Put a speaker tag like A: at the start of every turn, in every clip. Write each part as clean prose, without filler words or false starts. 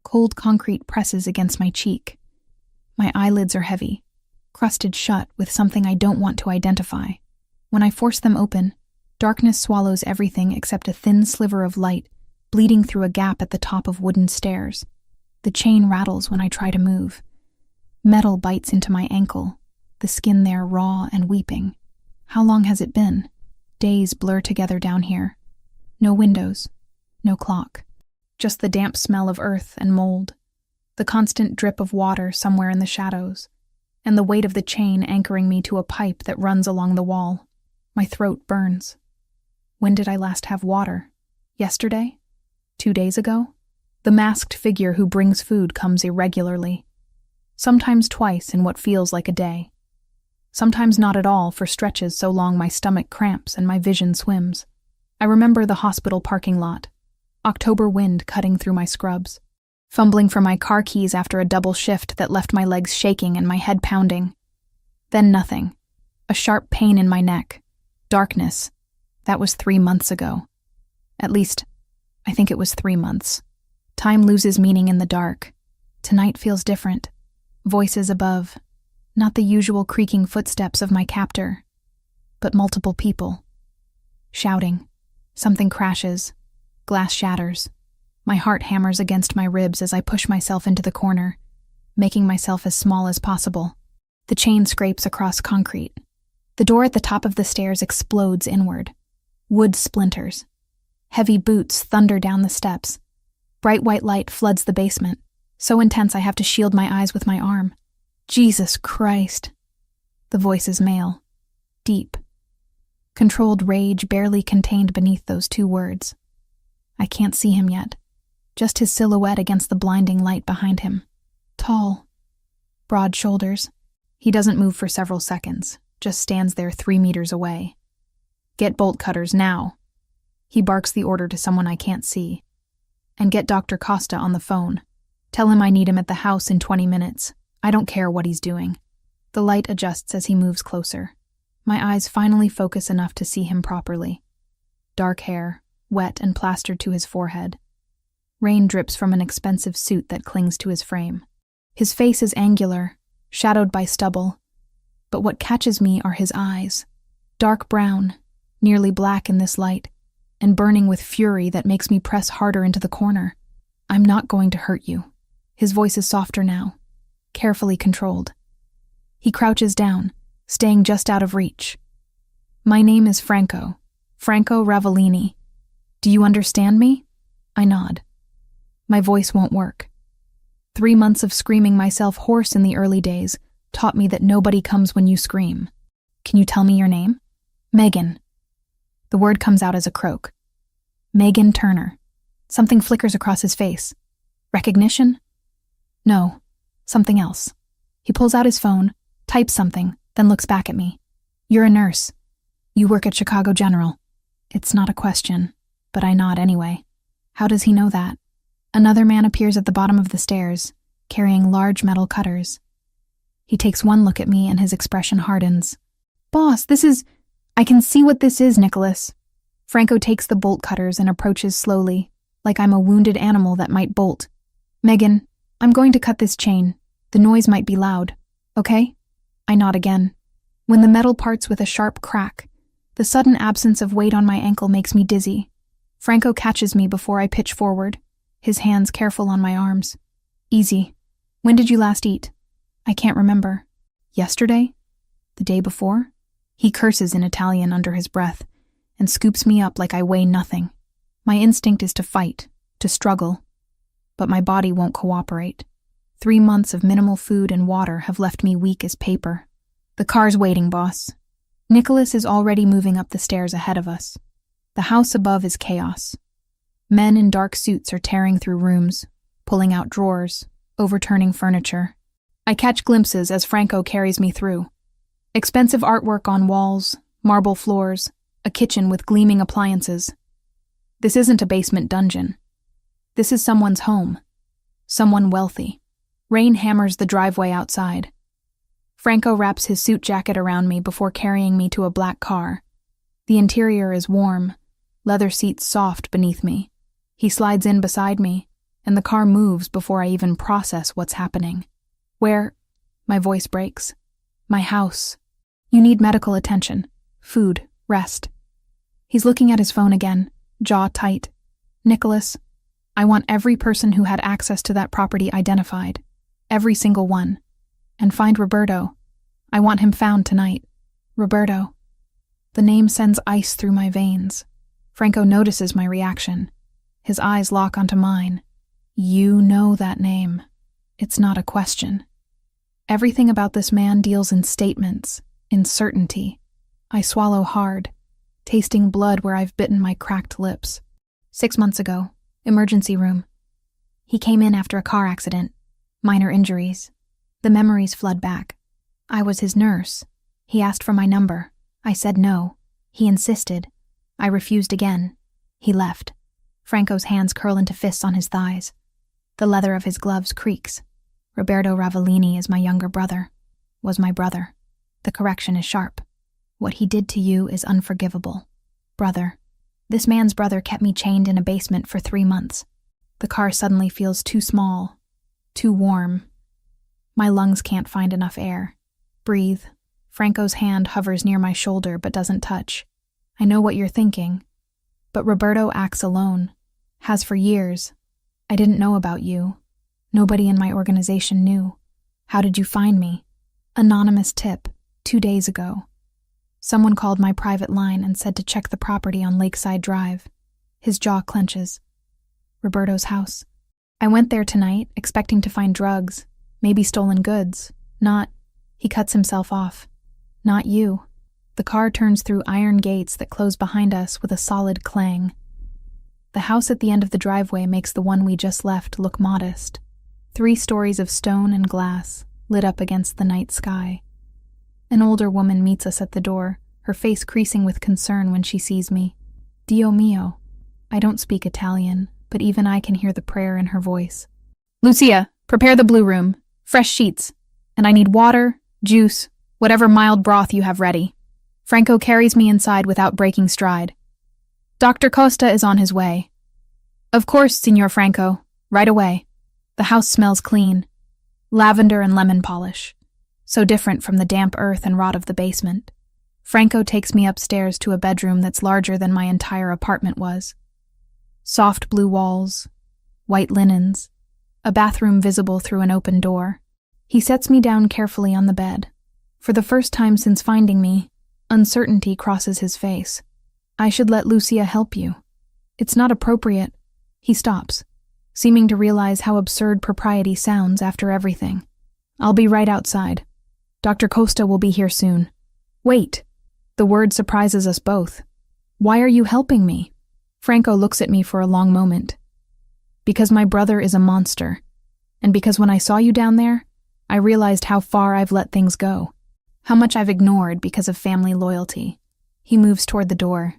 A: Cold concrete presses against my cheek. My eyelids are heavy, crusted shut with something I don't want to identify. When I force them open, darkness swallows everything except a thin sliver of light bleeding through a gap at the top of wooden stairs. The chain rattles when I try to move. Metal bites into my ankle, the skin there raw and weeping. How long has it been? Days blur together down here. No windows, no clock. Just the damp smell of earth and mold, the constant drip of water somewhere in the shadows, and the weight of the chain anchoring me to a pipe that runs along the wall. My throat burns. When did I last have water? Yesterday? 2 days ago? The masked figure who brings food comes irregularly. Sometimes twice in what feels like a day. Sometimes not at all for stretches so long my stomach cramps and my vision swims. I remember the hospital parking lot. October wind cutting through my scrubs. Fumbling for my car keys after a double shift that left my legs shaking and my head pounding. Then nothing. A sharp pain in my neck. Darkness. That was 3 months ago. At least, I think it was 3 months. Time loses meaning in the dark. Tonight feels different. Voices above. Not the usual creaking footsteps of my captor, but multiple people. Shouting. Something crashes. Glass shatters. My heart hammers against my ribs as I push myself into the corner, making myself as small as possible. The chain scrapes across concrete. The door at the top of the stairs explodes inward. Wood splinters. Heavy boots thunder down the steps. Bright white light floods the basement, so intense I have to shield my eyes with my arm. Jesus Christ. The voice is male. Deep. Controlled rage barely contained beneath those 2 words. I can't see him yet. Just his silhouette against the blinding light behind him. Tall. Broad shoulders. He doesn't move for several seconds, just stands there 3 meters away. Get bolt cutters now. He barks the order to someone I can't see. And get Dr. Costa on the phone. Tell him I need him at the house in 20 minutes. I don't care what he's doing. The light adjusts as he moves closer. My eyes finally focus enough to see him properly. Dark hair, wet and plastered to his forehead. Rain drips from an expensive suit that clings to his frame. His face is angular, shadowed by stubble. But what catches me are his eyes. Dark brown, nearly black in this light, and burning with fury that makes me press harder into the corner. I'm not going to hurt you. His voice is softer now, carefully controlled. He crouches down, staying just out of reach. My name is Franco Ravellini. Do you understand me? I nod. My voice won't work. 3 months of screaming myself hoarse in the early days taught me that nobody comes when you scream. Can you tell me your name? Megan. The word comes out as a croak. Megan Turner. Something flickers across his face. Recognition? No, something else. He pulls out his phone, types something, then looks back at me. You're a nurse. You work at Chicago General. It's not a question, but I nod anyway. How does he know that? Another man appears at the bottom of the stairs, carrying large metal cutters. He takes one look at me and his expression hardens. Boss, I can see what this is, Nicholas. Franco takes the bolt cutters and approaches slowly, like I'm a wounded animal that might bolt. Megan, I'm going to cut this chain. The noise might be loud, okay? I nod again. When the metal parts with a sharp crack, the sudden absence of weight on my ankle makes me dizzy. Franco catches me before I pitch forward, his hands careful on my arms. Easy. When did you last eat? I can't remember. Yesterday? The day before? He curses in Italian under his breath and scoops me up like I weigh nothing. My instinct is to fight, to struggle, but my body won't cooperate. 3 months of minimal food and water have left me weak as paper. The car's waiting, boss. Nicholas is already moving up the stairs ahead of us. The house above is chaos. Men in dark suits are tearing through rooms, pulling out drawers, overturning furniture. I catch glimpses as Franco carries me through. Expensive artwork on walls, marble floors, a kitchen with gleaming appliances. This isn't a basement dungeon. This is someone's home. Someone wealthy. Rain hammers the driveway outside. Franco wraps his suit jacket around me before carrying me to a black car. The interior is warm, leather seats soft beneath me. He slides in beside me, and the car moves before I even process what's happening. Where? My voice breaks. My house. You need medical attention. Food. Rest. He's looking at his phone again, jaw tight. Nicholas, I want every person who had access to that property identified. Every single one. And find Roberto. I want him found tonight. Roberto. The name sends ice through my veins. Franco notices my reaction. His eyes lock onto mine. You know that name. It's not a question. Everything about this man deals in statements, in certainty. I swallow hard, tasting blood where I've bitten my cracked lips. 6 months ago, emergency room. He came in after a car accident. Minor injuries. The memories flood back. I was his nurse. He asked for my number. I said no. He insisted. I refused again. He left. Franco's hands curl into fists on his thighs. The leather of his gloves creaks. Roberto Ravellini is my younger brother. Was my brother. The correction is sharp. What he did to you is unforgivable. Brother. This man's brother kept me chained in a basement for 3 months. The car suddenly feels too small, too warm. My lungs can't find enough air. Breathe. Franco's hand hovers near my shoulder but doesn't touch. I know what you're thinking. But Roberto acts alone. Has for years. I didn't know about you. Nobody in my organization knew. How did you find me? Anonymous tip, 2 days ago. Someone called my private line and said to check the property on Lakeside Drive. His jaw clenches. Roberto's house. I went there tonight, expecting to find drugs, maybe stolen goods. Not. He cuts himself off. Not you. The car turns through iron gates that close behind us with a solid clang. The house at the end of the driveway makes the one we just left look modest. 3 stories of stone and glass, lit up against the night sky. An older woman meets us at the door, her face creasing with concern when she sees me. Dio mio. I don't speak Italian, but even I can hear the prayer in her voice. Lucia, prepare the blue room. Fresh sheets. And I need water, juice, whatever mild broth you have ready. Franco carries me inside without breaking stride. Dr. Costa is on his way. Of course, Signor Franco. Right away. The house smells clean. Lavender and lemon polish. So different from the damp earth and rot of the basement. Franco takes me upstairs to a bedroom that's larger than my entire apartment was. Soft blue walls, white linens, a bathroom visible through an open door. He sets me down carefully on the bed. For the first time since finding me, uncertainty crosses his face. I should let Lucia help you. It's not appropriate. He stops, seeming to realize how absurd propriety sounds after everything. I'll be right outside. Dr. Costa will be here soon. Wait. The word surprises us both. Why are you helping me? Franco looks at me for a long moment. Because my brother is a monster. And because when I saw you down there, I realized how far I've let things go. How much I've ignored because of family loyalty. He moves toward the door.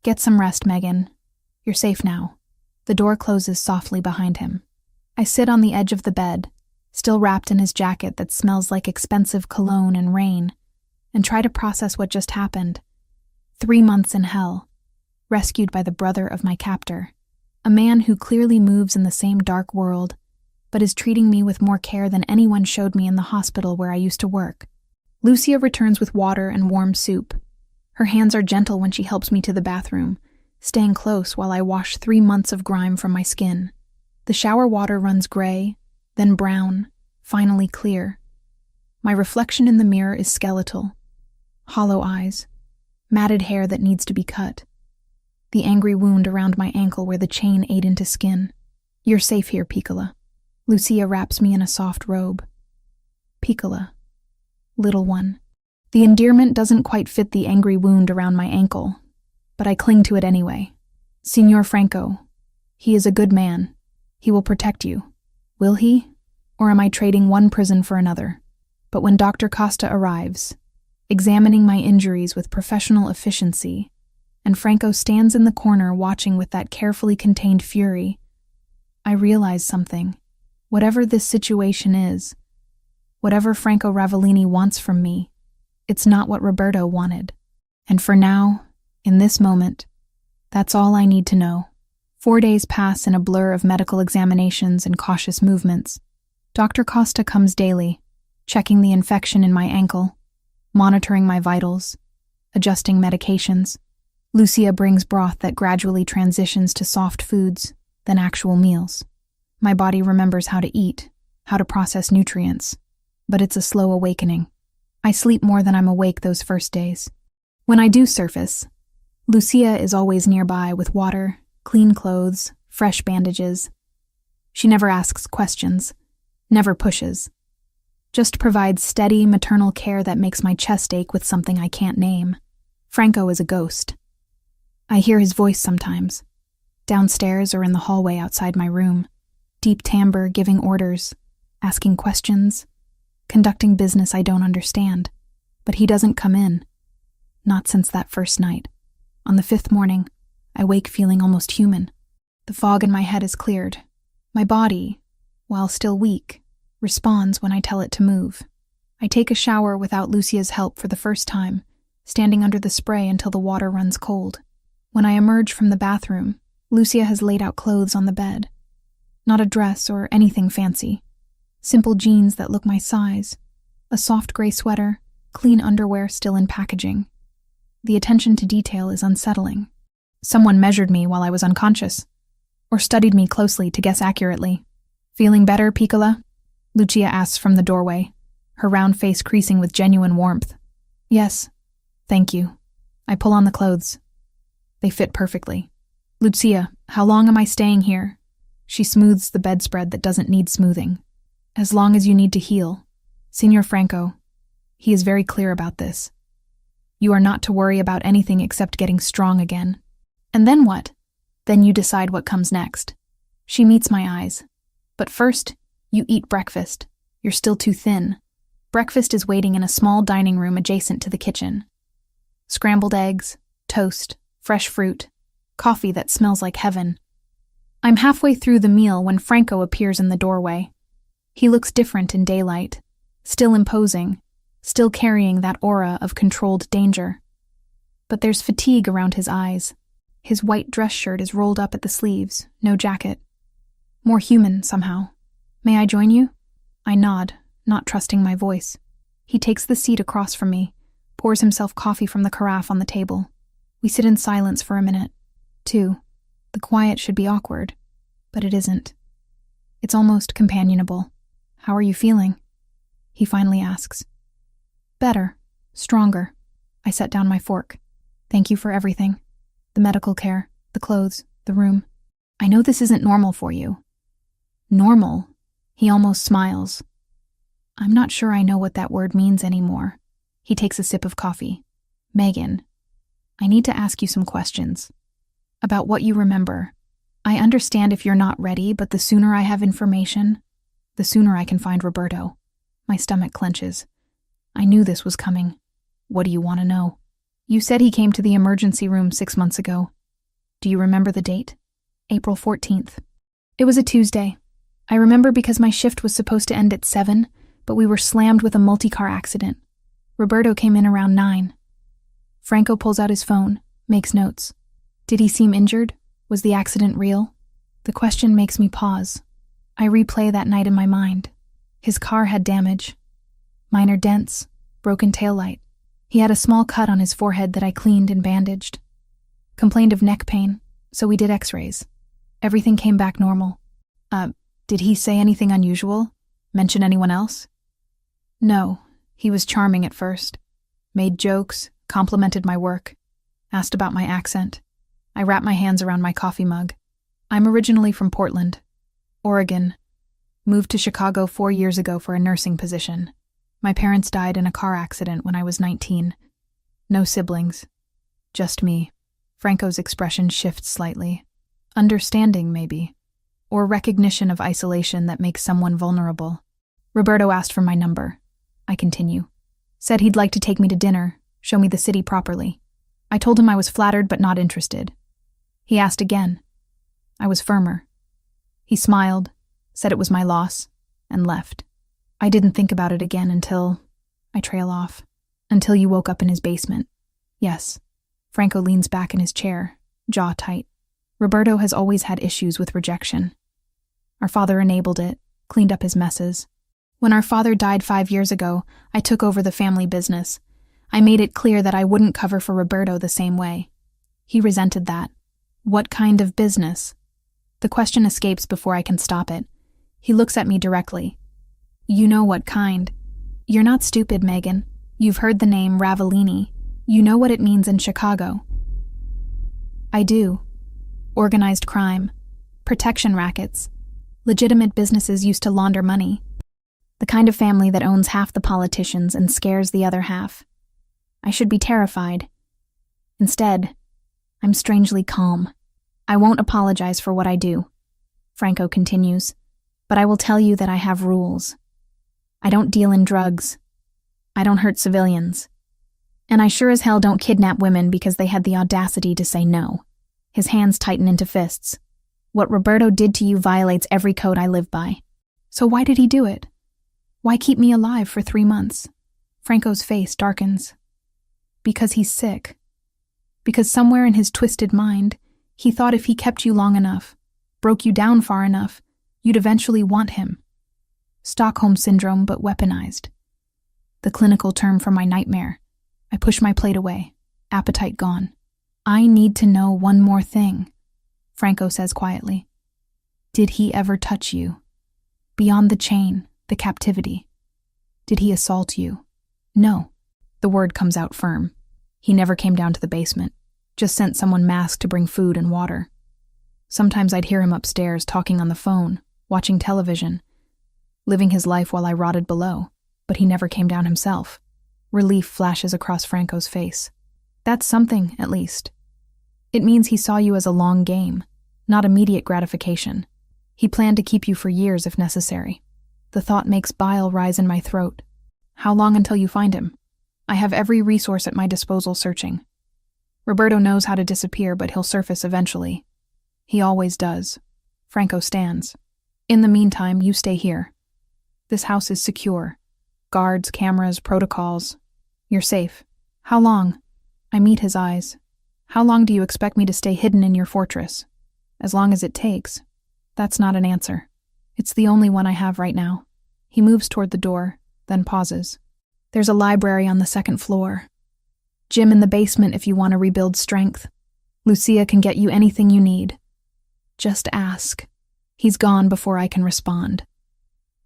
A: Get some rest, Megan. You're safe now. The door closes softly behind him. I sit on the edge of the bed, still wrapped in his jacket that smells like expensive cologne and rain, and try to process what just happened. 3 months in hell, rescued by the brother of my captor, a man who clearly moves in the same dark world, but is treating me with more care than anyone showed me in the hospital where I used to work. Lucia returns with water and warm soup. Her hands are gentle when she helps me to the bathroom, staying close while I wash 3 months of grime from my skin. The shower water runs gray, then brown, finally clear. My reflection in the mirror is skeletal. Hollow eyes, matted hair that needs to be cut. The angry wound around my ankle where the chain ate into skin. You're safe here, Piccola. Lucia wraps me in a soft robe. Piccola. Little one. The endearment doesn't quite fit the angry wound around my ankle, but I cling to it anyway. Signor Franco. He is a good man. He will protect you. Will he? Or am I trading one prison for another? But when Dr. Costa arrives, examining my injuries with professional efficiency, and Franco stands in the corner watching with that carefully contained fury, I realize something. Whatever this situation is, whatever Franco Ravellini wants from me, it's not what Roberto wanted. And for now, in this moment, that's all I need to know. 4 days pass in a blur of medical examinations and cautious movements. Dr. Costa comes daily, checking the infection in my ankle, monitoring my vitals, adjusting medications. Lucia brings broth that gradually transitions to soft foods, then actual meals. My body remembers how to eat, how to process nutrients, but it's a slow awakening. I sleep more than I'm awake those first days. When I do surface, Lucia is always nearby with water, clean clothes, fresh bandages. She never asks questions, never pushes. Just provides steady maternal care that makes my chest ache with something I can't name. Franco is a ghost. I hear his voice sometimes, downstairs or in the hallway outside my room, deep timbre giving orders, asking questions, conducting business I don't understand. But he doesn't come in. Not since that first night. On the 5th morning, I wake feeling almost human. The fog in my head is cleared. My body, while still weak, responds when I tell it to move. I take a shower without Lucia's help for the first time, standing under the spray until the water runs cold. When I emerge from the bathroom, Lucia has laid out clothes on the bed. Not a dress or anything fancy. Simple jeans that look my size, a soft gray sweater, clean underwear still in packaging. The attention to detail is unsettling. Someone measured me while I was unconscious, or studied me closely to guess accurately. "Feeling better, Piccola?" Lucia asks from the doorway, her round face creasing with genuine warmth. "Yes, thank you." I pull on the clothes. They fit perfectly. "Lucia, how long am I staying here?" She smooths the bedspread that doesn't need smoothing. "As long as you need to heal. Signor Franco, he is very clear about this. You are not to worry about anything except getting strong again. And then what? Then you decide what comes next." She meets my eyes. "But first, you eat breakfast. You're still too thin." Breakfast is waiting in a small dining room adjacent to the kitchen. Scrambled eggs, toast, fresh fruit, coffee that smells like heaven. I'm halfway through the meal when Franco appears in the doorway. He looks different in daylight, still imposing, still carrying that aura of controlled danger. But there's fatigue around his eyes. His white dress shirt is rolled up at the sleeves, no jacket. More human, somehow. "May I join you?" I nod, not trusting my voice. He takes the seat across from me, pours himself coffee from the carafe on the table. We sit in silence for a minute. 2. The quiet should be awkward, but it isn't. It's almost companionable. "How are you feeling?" He finally asks. "Better. Stronger." I set down my fork. "Thank you for everything. The medical care, the clothes, the room. I know this isn't normal for you." "Normal?" He almost smiles. I'm not sure I know what that word means anymore. He takes a sip of coffee. "Megan, I need to ask you some questions. About what you remember. I understand if you're not ready, but the sooner I have information, the sooner I can find Roberto." My stomach clenches. I knew this was coming. "What do you want to know?" "You said he came to the emergency room 6 months ago. Do you remember the date?" "April 14th. It was a Tuesday. I remember because my shift was supposed to end at 7, but we were slammed with a multi-car accident. Roberto came in around 9. Franco pulls out his phone, makes notes. "Did he seem injured? Was the accident real?" The question makes me pause. I replay that night in my mind. His car had damage. Minor dents, broken taillight. He had a small cut on his forehead that I cleaned and bandaged. Complained of neck pain, so we did x-rays. Everything came back normal. Did he say anything unusual? Mention anyone else?" "No, he was charming at first. Made jokes, complimented my work, asked about my accent." I wrap my hands around my coffee mug. "I'm originally from Portland, Oregon. Moved to Chicago 4 years ago for a nursing position. My parents died in a car accident when I was 19. No siblings. Just me." Franco's expression shifts slightly. "Understanding, maybe. Or recognition of isolation that makes someone vulnerable." "Roberto asked for my number." I continue. "Said he'd like to take me to dinner, show me the city properly. I told him I was flattered but not interested. He asked again. I was firmer. He smiled, said it was my loss, and left. I didn't think about it again until... I trail off. Until you woke up in his basement. Yes." Franco leans back in his chair, jaw tight. Roberto has always had issues with rejection. Our father enabled it, cleaned up his messes. When our father died 5 years ago, I took over the family business. I made it clear that I wouldn't cover for Roberto the same way. He resented that. What kind of business? The question escapes before I can stop it. He looks at me directly. You know what kind. You're not stupid, Megan. You've heard the name Ravellini. You know what it means in Chicago. I do. Organized crime. Protection rackets. Legitimate businesses used to launder money. The kind of family that owns half the politicians and scares the other half. I should be terrified. Instead, I'm strangely calm. I won't apologize for what I do, Franco continues, but I will tell you that I have rules. I don't deal in drugs. I don't hurt civilians. And I sure as hell don't kidnap women because they had the audacity to say no. His hands tighten into fists. What Roberto did to you violates every code I live by. So why did he do it? Why keep me alive for 3 months? Franco's face darkens. Because he's sick. Because somewhere in his twisted mind, he thought if he kept you long enough, broke you down far enough, you'd eventually want him. Stockholm Syndrome, but weaponized. The clinical term for my nightmare. I push my plate away, appetite gone. I need to know one more thing, Franco says quietly. Did he ever touch you? Beyond the chain, the captivity. Did he assault you? No. The word comes out firm. He never came down to the basement, just sent someone masked to bring food and water. Sometimes I'd hear him upstairs talking on the phone, watching television, living his life while I rotted below, but he never came down himself. Relief flashes across Franco's face. That's something, at least. It means he saw you as a long game, not immediate gratification. He planned to keep you for years if necessary. The thought makes bile rise in my throat. How long until you find him? I have every resource at my disposal searching. Roberto knows how to disappear, but he'll surface eventually. He always does. Franco stands. In the meantime, you stay here. This house is secure. Guards, cameras, protocols. You're safe. How long? I meet his eyes. How long do you expect me to stay hidden in your fortress? As long as it takes. That's not an answer. It's the only one I have right now. He moves toward the door, then pauses. There's a library on the 2nd floor. Gym in the basement if you want to rebuild strength. Lucia can get you anything you need. Just ask. He's gone before I can respond.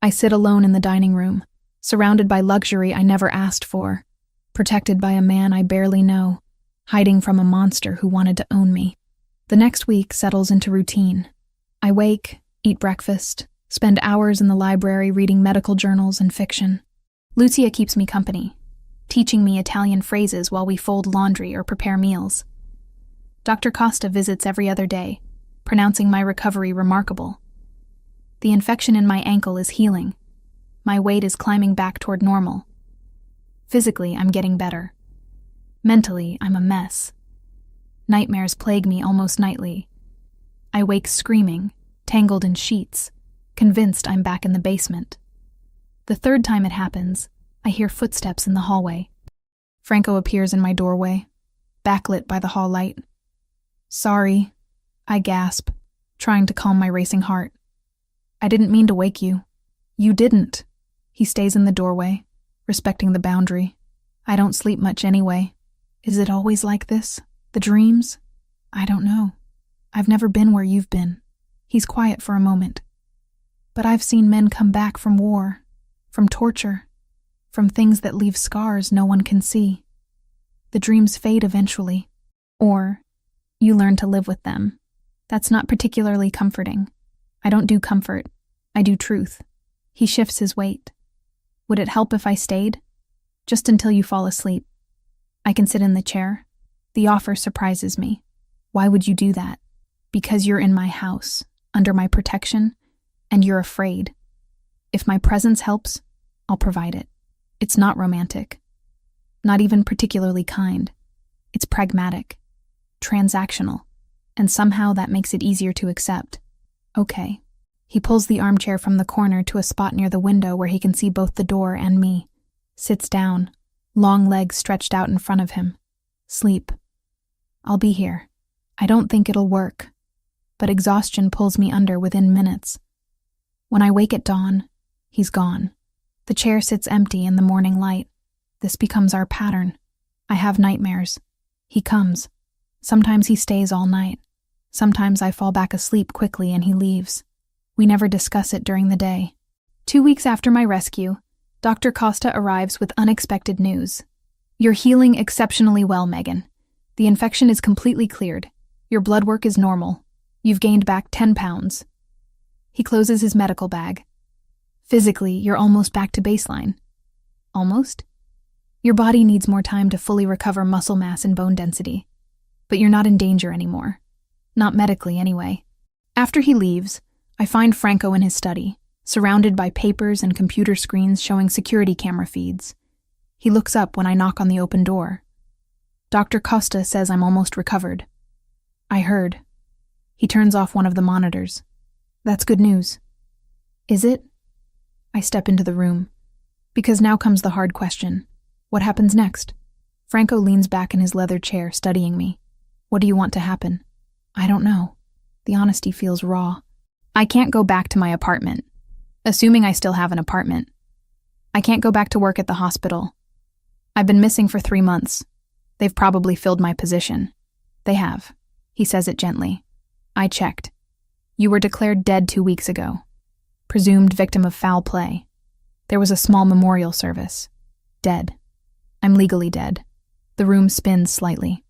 A: I sit alone in the dining room, surrounded by luxury I never asked for, protected by a man I barely know, hiding from a monster who wanted to own me. The next week settles into routine. I wake, eat breakfast, spend hours in the library reading medical journals and fiction. Lucia keeps me company, teaching me Italian phrases while we fold laundry or prepare meals. Dr. Costa visits every other day, pronouncing my recovery remarkable. The infection in my ankle is healing. My weight is climbing back toward normal. Physically, I'm getting better. Mentally, I'm a mess. Nightmares plague me almost nightly. I wake screaming, tangled in sheets, convinced I'm back in the basement. The 3rd time it happens, I hear footsteps in the hallway. Franco appears in my doorway, backlit by the hall light. Sorry, I gasp, trying to calm my racing heart. I didn't mean to wake you. You didn't. He stays in the doorway, respecting the boundary. I don't sleep much anyway. Is it always like this? The dreams? I don't know. I've never been where you've been. He's quiet for a moment. But I've seen men come back from war, from torture, from things that leave scars no one can see. The dreams fade eventually. Or, you learn to live with them. That's not particularly comforting. I don't do comfort. I do truth. He shifts his weight. Would it help if I stayed? Just until you fall asleep. I can sit in the chair. The offer surprises me. Why would you do that? Because you're in my house, under my protection, and you're afraid. If my presence helps, I'll provide it. It's not romantic. Not even particularly kind. It's pragmatic, transactional, and somehow that makes it easier to accept. Okay. He pulls the armchair from the corner to a spot near the window where he can see both the door and me. Sits down, long legs stretched out in front of him. Sleep. I'll be here. I don't think it'll work. but exhaustion pulls me under within minutes. When I wake at dawn, he's gone. The chair sits empty in the morning light. This becomes our pattern. I have nightmares. He comes. Sometimes he stays all night. Sometimes I fall back asleep quickly and he leaves. We never discuss it during the day. 2 weeks after my rescue, Dr. Costa arrives with unexpected news. You're healing exceptionally well, Megan. The infection is completely cleared. Your blood work is normal. You've gained back 10 pounds. He closes his medical bag. Physically, you're almost back to baseline. Almost? Your body needs more time to fully recover muscle mass and bone density. But you're not in danger anymore. Not medically, anyway. After he leaves, I find Franco in his study, surrounded by papers and computer screens showing security camera feeds. He looks up when I knock on the open door. Dr. Costa says I'm almost recovered. I heard. He turns off one of the monitors. That's good news. Is it? I step into the room. Because now comes the hard question. What happens next? Franco leans back in his leather chair, studying me. What do you want to happen? I don't know. The honesty feels raw. I can't go back to my apartment. Assuming I still have an apartment. I can't go back to work at the hospital. I've been missing for 3 months. They've probably filled my position. They have. He says it gently. I checked. You were declared dead 2 weeks ago. Presumed victim of foul play. There was a small memorial service. Dead. I'm legally dead. The room spins slightly.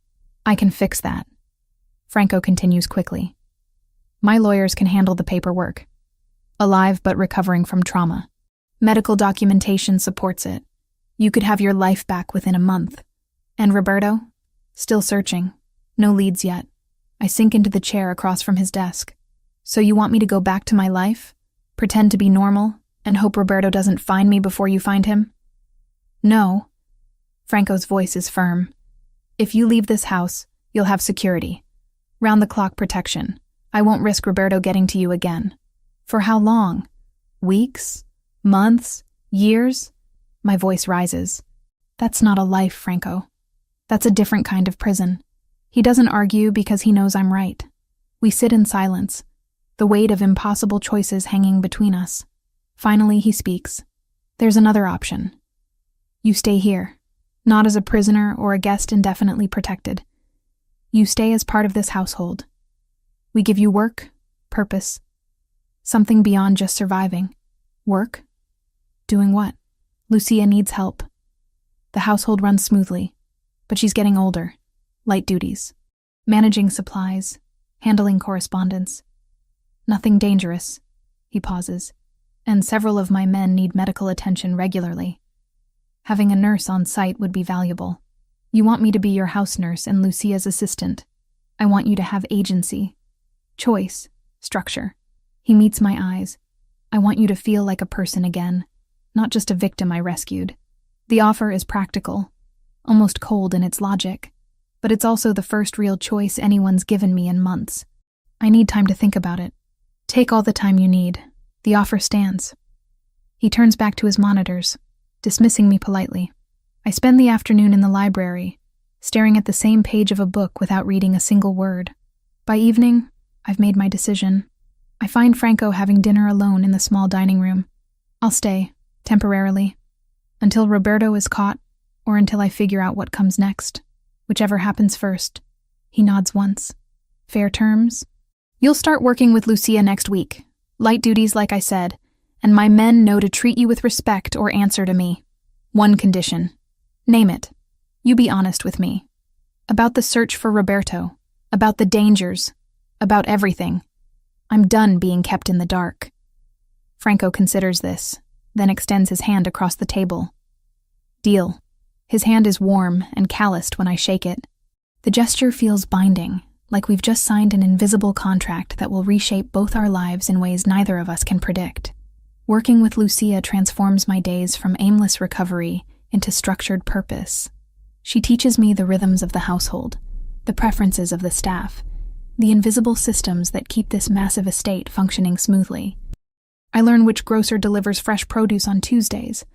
A: I can fix that. Franco continues quickly. My lawyers can handle the paperwork. Alive but recovering from trauma. Medical documentation supports it. You could have your life back within a month. And Roberto? Still searching. No leads yet. I sink into the chair across from his desk. So you want me to go back to my life? Pretend to be normal? And hope Roberto doesn't find me before you find him? No. Franco's voice is firm. If you leave this house, you'll have security. Round-the-clock protection. I won't risk Roberto getting to you again. For how long? Weeks? Months? Years? My voice rises. That's not a life, Franco. That's a different kind of prison. He doesn't argue because he knows I'm right. We sit in silence, the weight of impossible choices hanging between us. Finally, he speaks. There's another option. You stay here, not as a prisoner or a guest indefinitely protected. You stay as part of this household. We give you work, purpose, something beyond just surviving. Work? Doing what? Lucia needs help. The household runs smoothly, but she's getting older. Light duties. Managing supplies. Handling correspondence. Nothing dangerous. He pauses. And several of my men need medical attention regularly. Having a nurse on site would be valuable. You want me to be your house nurse and Lucia's assistant. I want you to have agency. Choice. Structure. He meets my eyes. I want you to feel like a person again, not just a victim I rescued. The offer is practical, almost cold in its logic, but it's also the first real choice anyone's given me in months. I need time to think about it. Take all the time you need. The offer stands. He turns back to his monitors, dismissing me politely. I spend the afternoon in the library, staring at the same page of a book without reading a single word. By evening, I've made my decision. I find Franco having dinner alone in the small dining room. I'll stay, temporarily, until Roberto is caught or until I figure out what comes next. Whichever happens first. He nods once. Fair terms? You'll start working with Lucia next week. Light duties, like I said, and my men know to treat you with respect or answer to me. One condition. Name it. You be honest with me. About the search for Roberto. About the dangers. About everything. I'm done being kept in the dark. Franco considers this, then extends his hand across the table. Deal. His hand is warm and calloused when I shake it. The gesture feels binding, like we've just signed an invisible contract that will reshape both our lives in ways neither of us can predict. Working with Lucia transforms my days from aimless recovery into structured purpose. She teaches me the rhythms of the household, the preferences of the staff, the invisible systems that keep this massive estate functioning smoothly. I learn which grocer delivers fresh produce on Tuesdays,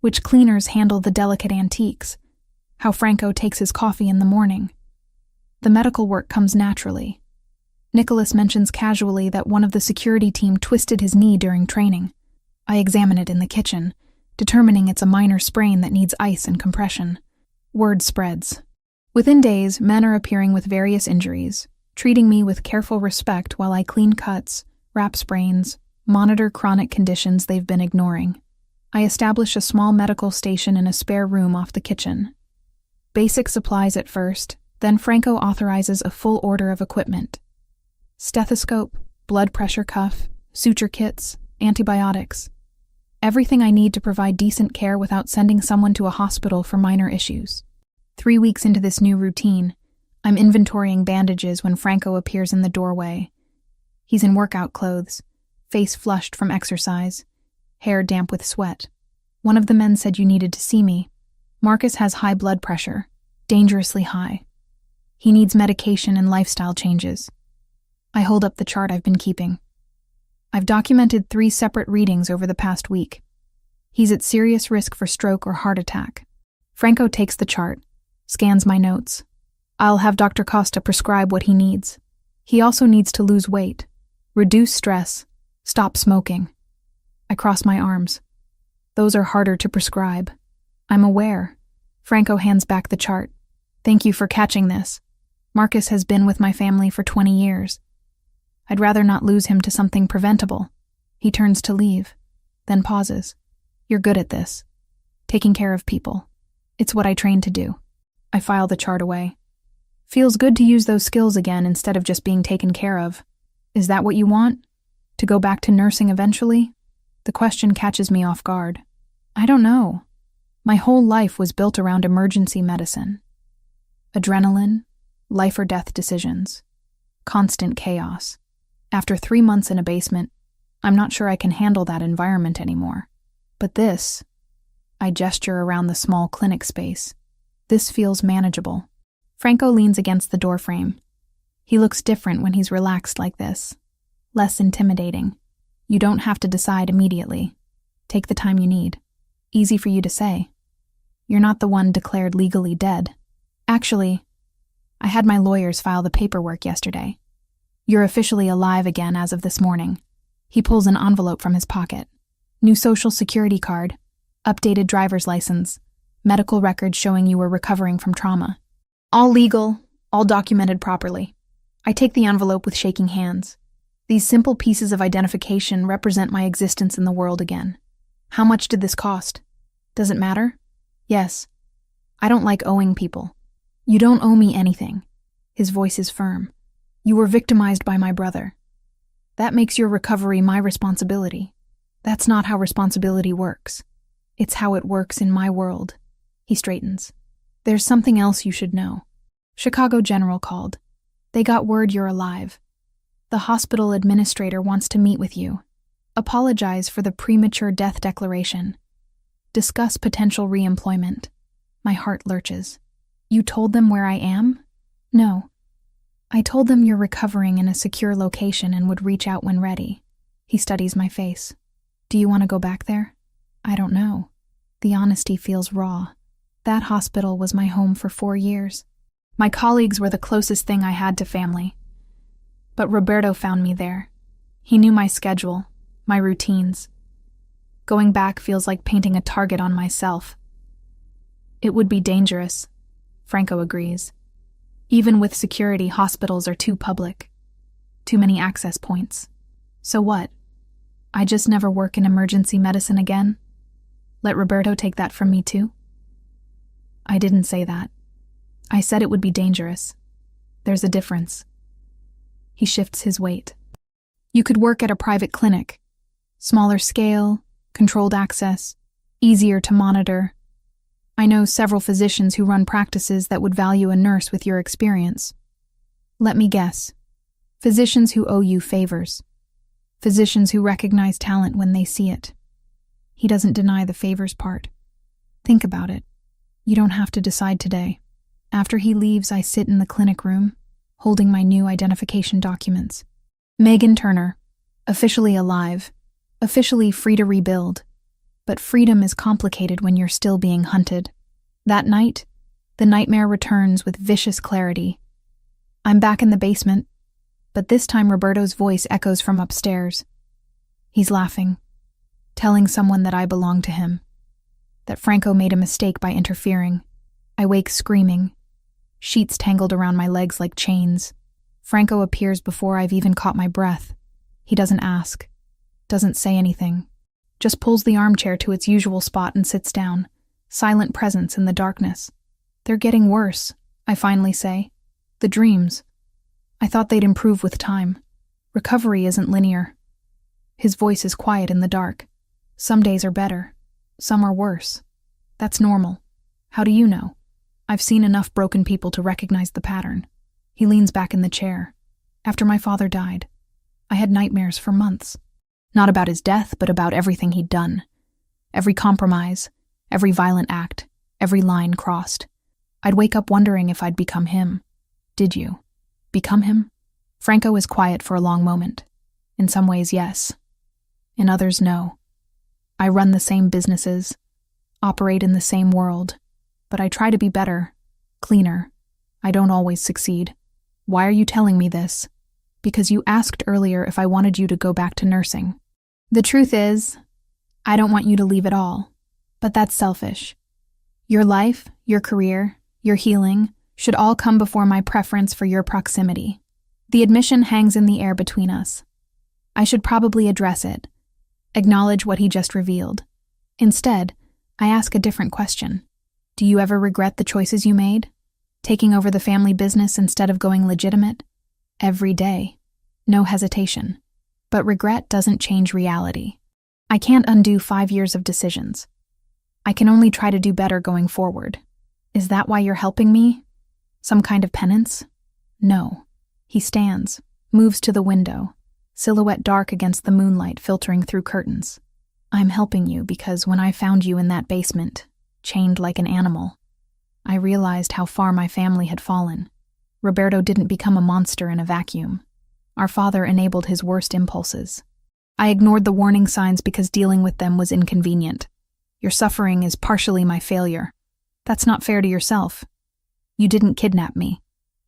A: which cleaners handle the delicate antiques, how Franco takes his coffee in the morning. The medical work comes naturally. Nicholas mentions casually that one of the security team twisted his knee during training. I examine it in the kitchen, determining it's a minor sprain that needs ice and compression. Word spreads. Within days, men are appearing with various injuries, treating me with careful respect while I clean cuts, wrap sprains, monitor chronic conditions they've been ignoring. I establish a small medical station in a spare room off the kitchen. Basic supplies at first, then Franco authorizes a full order of equipment. Stethoscope, blood pressure cuff, suture kits, antibiotics. Everything I need to provide decent care without sending someone to a hospital for minor issues. 3 weeks into this new routine, I'm inventorying bandages when Franco appears in the doorway. He's in workout clothes, face flushed from exercise, hair damp with sweat. One of the men said you needed to see me. Marcus has high blood pressure, dangerously high. He needs medication and lifestyle changes. I hold up the chart I've been keeping. I've documented 3 separate readings over the past week. He's at serious risk for stroke or heart attack. Franco takes the chart, scans my notes. I'll have Dr. Costa prescribe what he needs. He also needs to lose weight, reduce stress, stop smoking. I cross my arms. Those are harder to prescribe. I'm aware. Franco hands back the chart. Thank you for catching this. Marcus has been with my family for 20 years. I'd rather not lose him to something preventable. He turns to leave, then pauses. You're good at this. Taking care of people. It's what I trained to do. I file the chart away. Feels good to use those skills again instead of just being taken care of. Is that what you want? To go back to nursing eventually? The question catches me off guard. I don't know. My whole life was built around emergency medicine. Adrenaline, life or death decisions, constant chaos. After 3 months in a basement, I'm not sure I can handle that environment anymore. But this, I gesture around the small clinic space. This feels manageable. Franco leans against the doorframe. He looks different when he's relaxed like this. Less intimidating. You don't have to decide immediately. Take the time you need. Easy for you to say. You're not the one declared legally dead. Actually, I had my lawyers file the paperwork yesterday. You're officially alive again as of this morning. He pulls an envelope from his pocket. New social security card, updated driver's license, medical records showing you were recovering from trauma. All legal, all documented properly. I take the envelope with shaking hands. These simple pieces of identification represent my existence in the world again. How much did this cost? Does it matter? Yes. I don't like owing people. You don't owe me anything. His voice is firm. You were victimized by my brother. That makes your recovery my responsibility. That's not how responsibility works. It's how it works in my world. He straightens. There's something else you should know. Chicago General called. They got word you're alive. The hospital administrator wants to meet with you. Apologize for the premature death declaration. Discuss potential reemployment. My heart lurches. You told them where I am? No. I told them you're recovering in a secure location and would reach out when ready. He studies my face. Do you want to go back there? I don't know. The honesty feels raw. That hospital was my home for 4 years. My colleagues were the closest thing I had to family. But Roberto found me there. He knew my schedule, my routines. Going back feels like painting a target on myself. It would be dangerous, Franco agrees. Even with security, hospitals are too public. Too many access points. So what? I just never work in emergency medicine again? Let Roberto take that from me too? I didn't say that. I said it would be dangerous. There's a difference. He shifts his weight. You could work at a private clinic. Smaller scale, controlled access, easier to monitor. I know several physicians who run practices that would value a nurse with your experience. Let me guess. Physicians who owe you favors. Physicians who recognize talent when they see it. He doesn't deny the favors part. Think about it. You don't have to decide today. After he leaves, I sit in the clinic room, holding my new identification documents. Megan Turner, officially alive, officially free to rebuild. But freedom is complicated when you're still being hunted. That night, the nightmare returns with vicious clarity. I'm back in the basement, But this time Roberto's voice echoes from upstairs. He's laughing, telling someone that I belong to him, that Franco made a mistake by interfering. I wake screaming, sheets tangled around my legs like chains. Franco appears before I've even caught my breath. He doesn't ask, doesn't say anything, just pulls the armchair to its usual spot and sits down, silent presence in the darkness. They're getting worse, I finally say. The dreams. I thought they'd improve with time. Recovery isn't linear. His voice is quiet in the dark. Some days are better. Some are worse. That's normal. How do you know? I've seen enough broken people to recognize the pattern. He leans back in the chair. After my father died, I had nightmares for months. Not about his death, but about everything he'd done. Every compromise, every violent act, every line crossed. I'd wake up wondering if I'd become him. Did you? Become him? Franco is quiet for a long moment. In some ways, yes. In others, no. I run the same businesses, operate in the same world, but I try to be better, cleaner. I don't always succeed. Why are you telling me this? Because you asked earlier if I wanted you to go back to nursing. The truth is, I don't want you to leave at all, but that's selfish. Your life, your career, your healing should all come before my preference for your proximity. The admission hangs in the air between us. I should probably address it, acknowledge what he just revealed. Instead, I ask a different question. Do you ever regret the choices you made? Taking over the family business instead of going legitimate? Every day. No hesitation. But regret doesn't change reality. I can't undo 5 years of decisions. I can only try to do better going forward. Is that why you're helping me? Some kind of penance? No. He stands, moves to the window, silhouette dark against the moonlight filtering through curtains. I'm helping you because when I found you in that basement, chained like an animal, I realized how far my family had fallen. Roberto didn't become a monster in a vacuum. Our father enabled his worst impulses. I ignored the warning signs because dealing with them was inconvenient. Your suffering is partially my failure. That's not fair to yourself. You didn't kidnap me.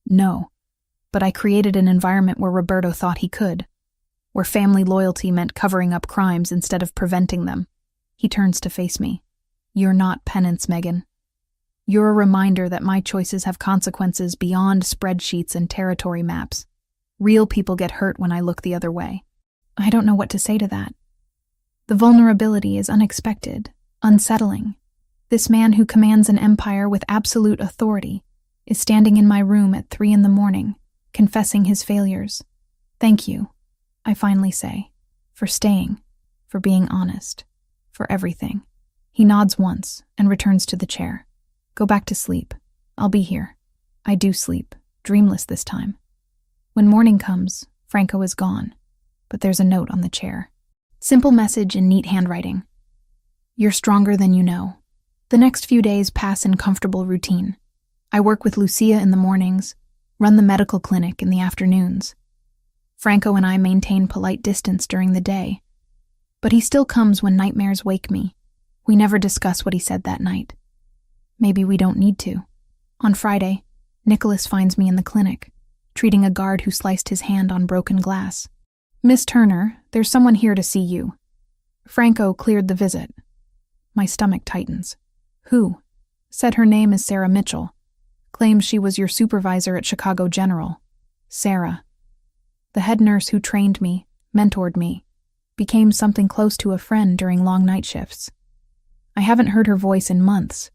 A: No. But I created an environment where Roberto thought he could, where family loyalty meant covering up crimes instead of preventing them. He turns to face me. You're not penance, Megan. You're a reminder that my choices have consequences beyond spreadsheets and territory maps. Real people get hurt when I look the other way. I don't know what to say to that. The vulnerability is unexpected, unsettling. This man who commands an empire with absolute authority is standing in my room at 3 a.m, confessing his failures. Thank you, I finally say, for staying, for being honest, for everything. He nods once and returns to the chair. Go back to sleep. I'll be here. I do sleep, dreamless this time. When morning comes, Franco is gone, but there's a note on the chair. Simple message in neat handwriting. You're stronger than you know. The next few days pass in comfortable routine. I work with Lucia in the mornings, run the medical clinic in the afternoons. Franco and I maintain polite distance during the day, but he still comes when nightmares wake me. We never discuss what he said that night. Maybe we don't need to. On Friday, Nicholas finds me in the clinic, treating a guard who sliced his hand on broken glass. Miss Turner, there's someone here to see you. Franco cleared the visit. My stomach tightens. Who? Said her name is Sarah Mitchell. Claims she was your supervisor at Chicago General. Sarah. The head nurse who trained me, mentored me, became something close to a friend during long night shifts. I haven't heard her voice in months.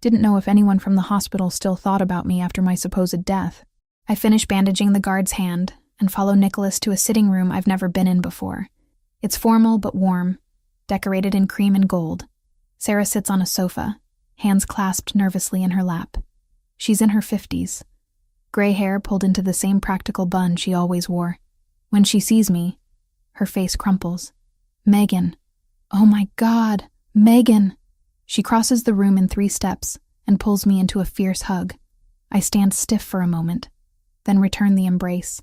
A: Didn't know if anyone from the hospital still thought about me after my supposed death. I finish bandaging the guard's hand and follow Nicholas to a sitting room I've never been in before. It's formal but warm, decorated in cream and gold. Sarah sits on a sofa, hands clasped nervously in her lap. She's in her 50s. Gray hair pulled into the same practical bun she always wore. When she sees me, her face crumples. Megan. Oh my God, Megan. She crosses the room in 3 steps and pulls me into a fierce hug. I stand stiff for a moment, then return the embrace.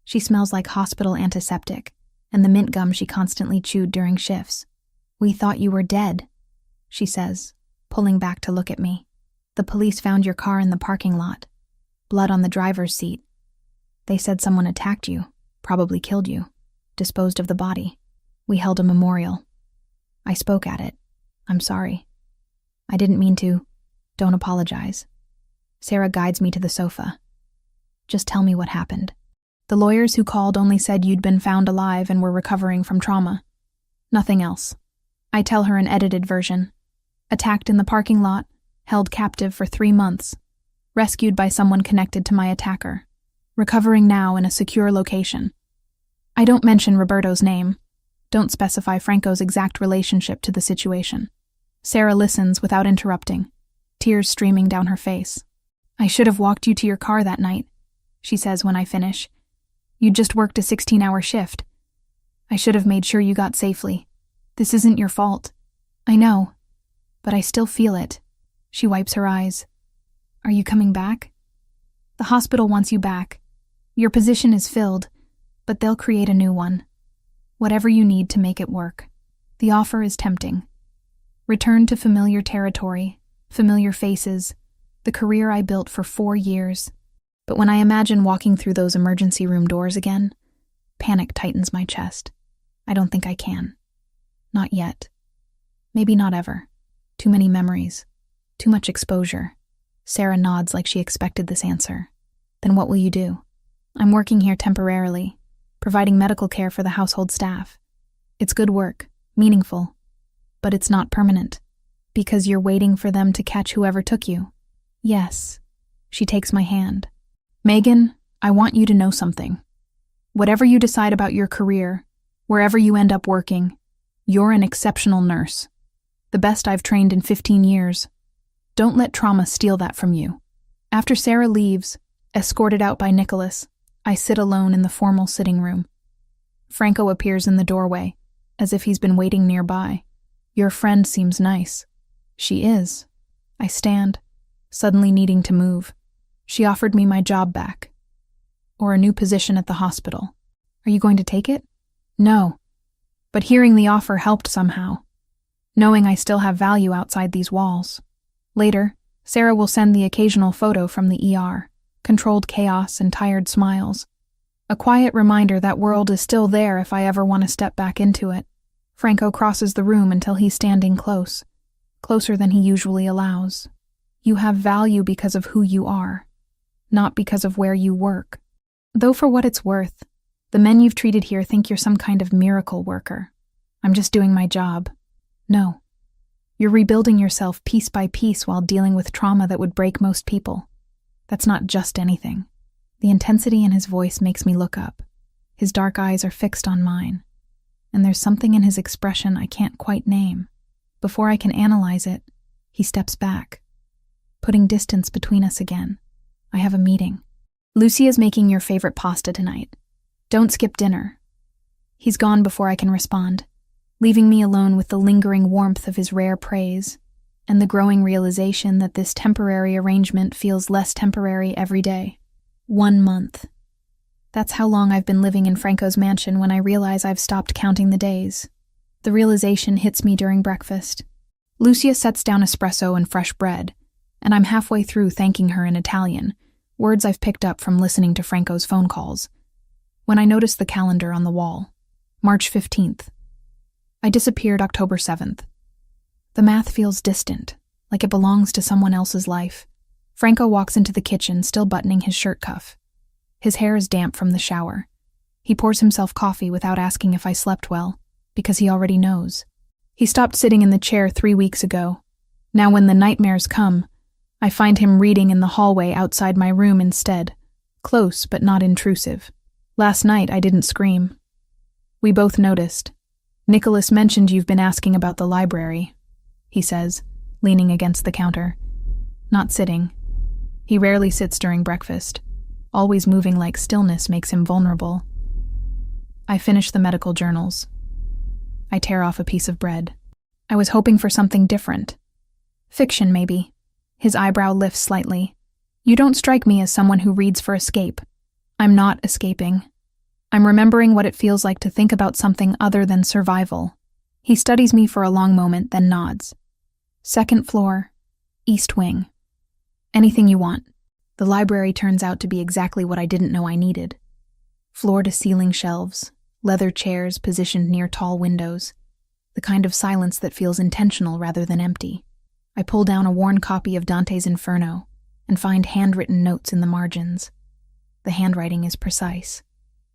A: She smells like hospital antiseptic and the mint gum she constantly chewed during shifts. We thought you were dead, she says, pulling back to look at me. The police found your car in the parking lot. Blood on the driver's seat. They said someone attacked you. Probably killed you. Disposed of the body. We held a memorial. I spoke at it. I'm sorry. I didn't mean to. Don't apologize. Sarah guides me to the sofa. Just tell me what happened. The lawyers who called only said you'd been found alive and were recovering from trauma. Nothing else. I tell her an edited version. Attacked in the parking lot, held captive for 3 months, rescued by someone connected to my attacker, recovering now in a secure location. I don't mention Roberto's name, don't specify Franco's exact relationship to the situation. Sarah listens without interrupting, tears streaming down her face. I should have walked you to your car that night, she says when I finish. You'd just worked a 16-hour shift. I should have made sure you got safely. This isn't your fault. I know, but I still feel it. She wipes her eyes. Are you coming back? The hospital wants you back. Your position is filled, but they'll create a new one. Whatever you need to make it work. The offer is tempting. Return to familiar territory, familiar faces, the career I built for 4 years. But when I imagine walking through those emergency room doors again, panic tightens my chest. I don't think I can. Not yet. Maybe not ever. Too many memories. Too much exposure. Sarah nods like she expected this answer. Then what will you do? I'm working here temporarily, providing medical care for the household staff. It's good work, meaningful, but it's not permanent. Because you're waiting for them to catch whoever took you. Yes. She takes my hand. Megan, I want you to know something. Whatever you decide about your career, wherever you end up working, you're an exceptional nurse. The best I've trained in 15 years. Don't let trauma steal that from you. After Sarah leaves, escorted out by Nicholas, I sit alone in the formal sitting room. Franco appears in the doorway, as if he's been waiting nearby. Your friend seems nice. She is. I stand, suddenly needing to move. She offered me my job back. Or a new position at the hospital. Are you going to take it? No. But hearing the offer helped somehow. Knowing I still have value outside these walls. Later, Sarah will send the occasional photo from the ER, controlled chaos and tired smiles. A quiet reminder that world is still there if I ever want to step back into it. Franco crosses the room until he's standing close. Closer than he usually allows. You have value because of who you are, not because of where you work. Though for what it's worth, the men you've treated here think you're some kind of miracle worker. I'm just doing my job. No. You're rebuilding yourself piece by piece while dealing with trauma that would break most people. That's not just anything. The intensity in his voice makes me look up. His dark eyes are fixed on mine. And there's something in his expression I can't quite name. Before I can analyze it, he steps back, putting distance between us again. I have a meeting. Lucia's making your favorite pasta tonight. Don't skip dinner. He's gone before I can respond, leaving me alone with the lingering warmth of his rare praise and the growing realization that this temporary arrangement feels less temporary every day. 1 month. That's how long I've been living in Franco's mansion when I realize I've stopped counting the days. The realization hits me during breakfast. Lucia sets down espresso and fresh bread, and I'm halfway through thanking her in Italian, words I've picked up from listening to Franco's phone calls, when I notice the calendar on the wall. March 15th. I disappeared October 7th. The math feels distant, like it belongs to someone else's life. Franco walks into the kitchen, still buttoning his shirt cuff. His hair is damp from the shower. He pours himself coffee without asking if I slept well, because he already knows. He stopped sitting in the chair 3 weeks ago. Now when the nightmares come, I find him reading in the hallway outside my room instead, close but not intrusive. Last night I didn't scream. We both noticed. Nicholas mentioned you've been asking about the library, he says, leaning against the counter. Not sitting. He rarely sits during breakfast. Always moving like stillness makes him vulnerable. I finish the medical journals. I tear off a piece of bread. I was hoping for something different. Fiction, maybe. His eyebrow lifts slightly. You don't strike me as someone who reads for escape. I'm not escaping. I'm remembering what it feels like to think about something other than survival. He studies me for a long moment, then nods. 2nd floor, East Wing. Anything you want. The library turns out to be exactly what I didn't know I needed. Floor-to-ceiling shelves, leather chairs positioned near tall windows, the kind of silence that feels intentional rather than empty. I pull down a worn copy of Dante's Inferno and find handwritten notes in the margins. The handwriting is precise,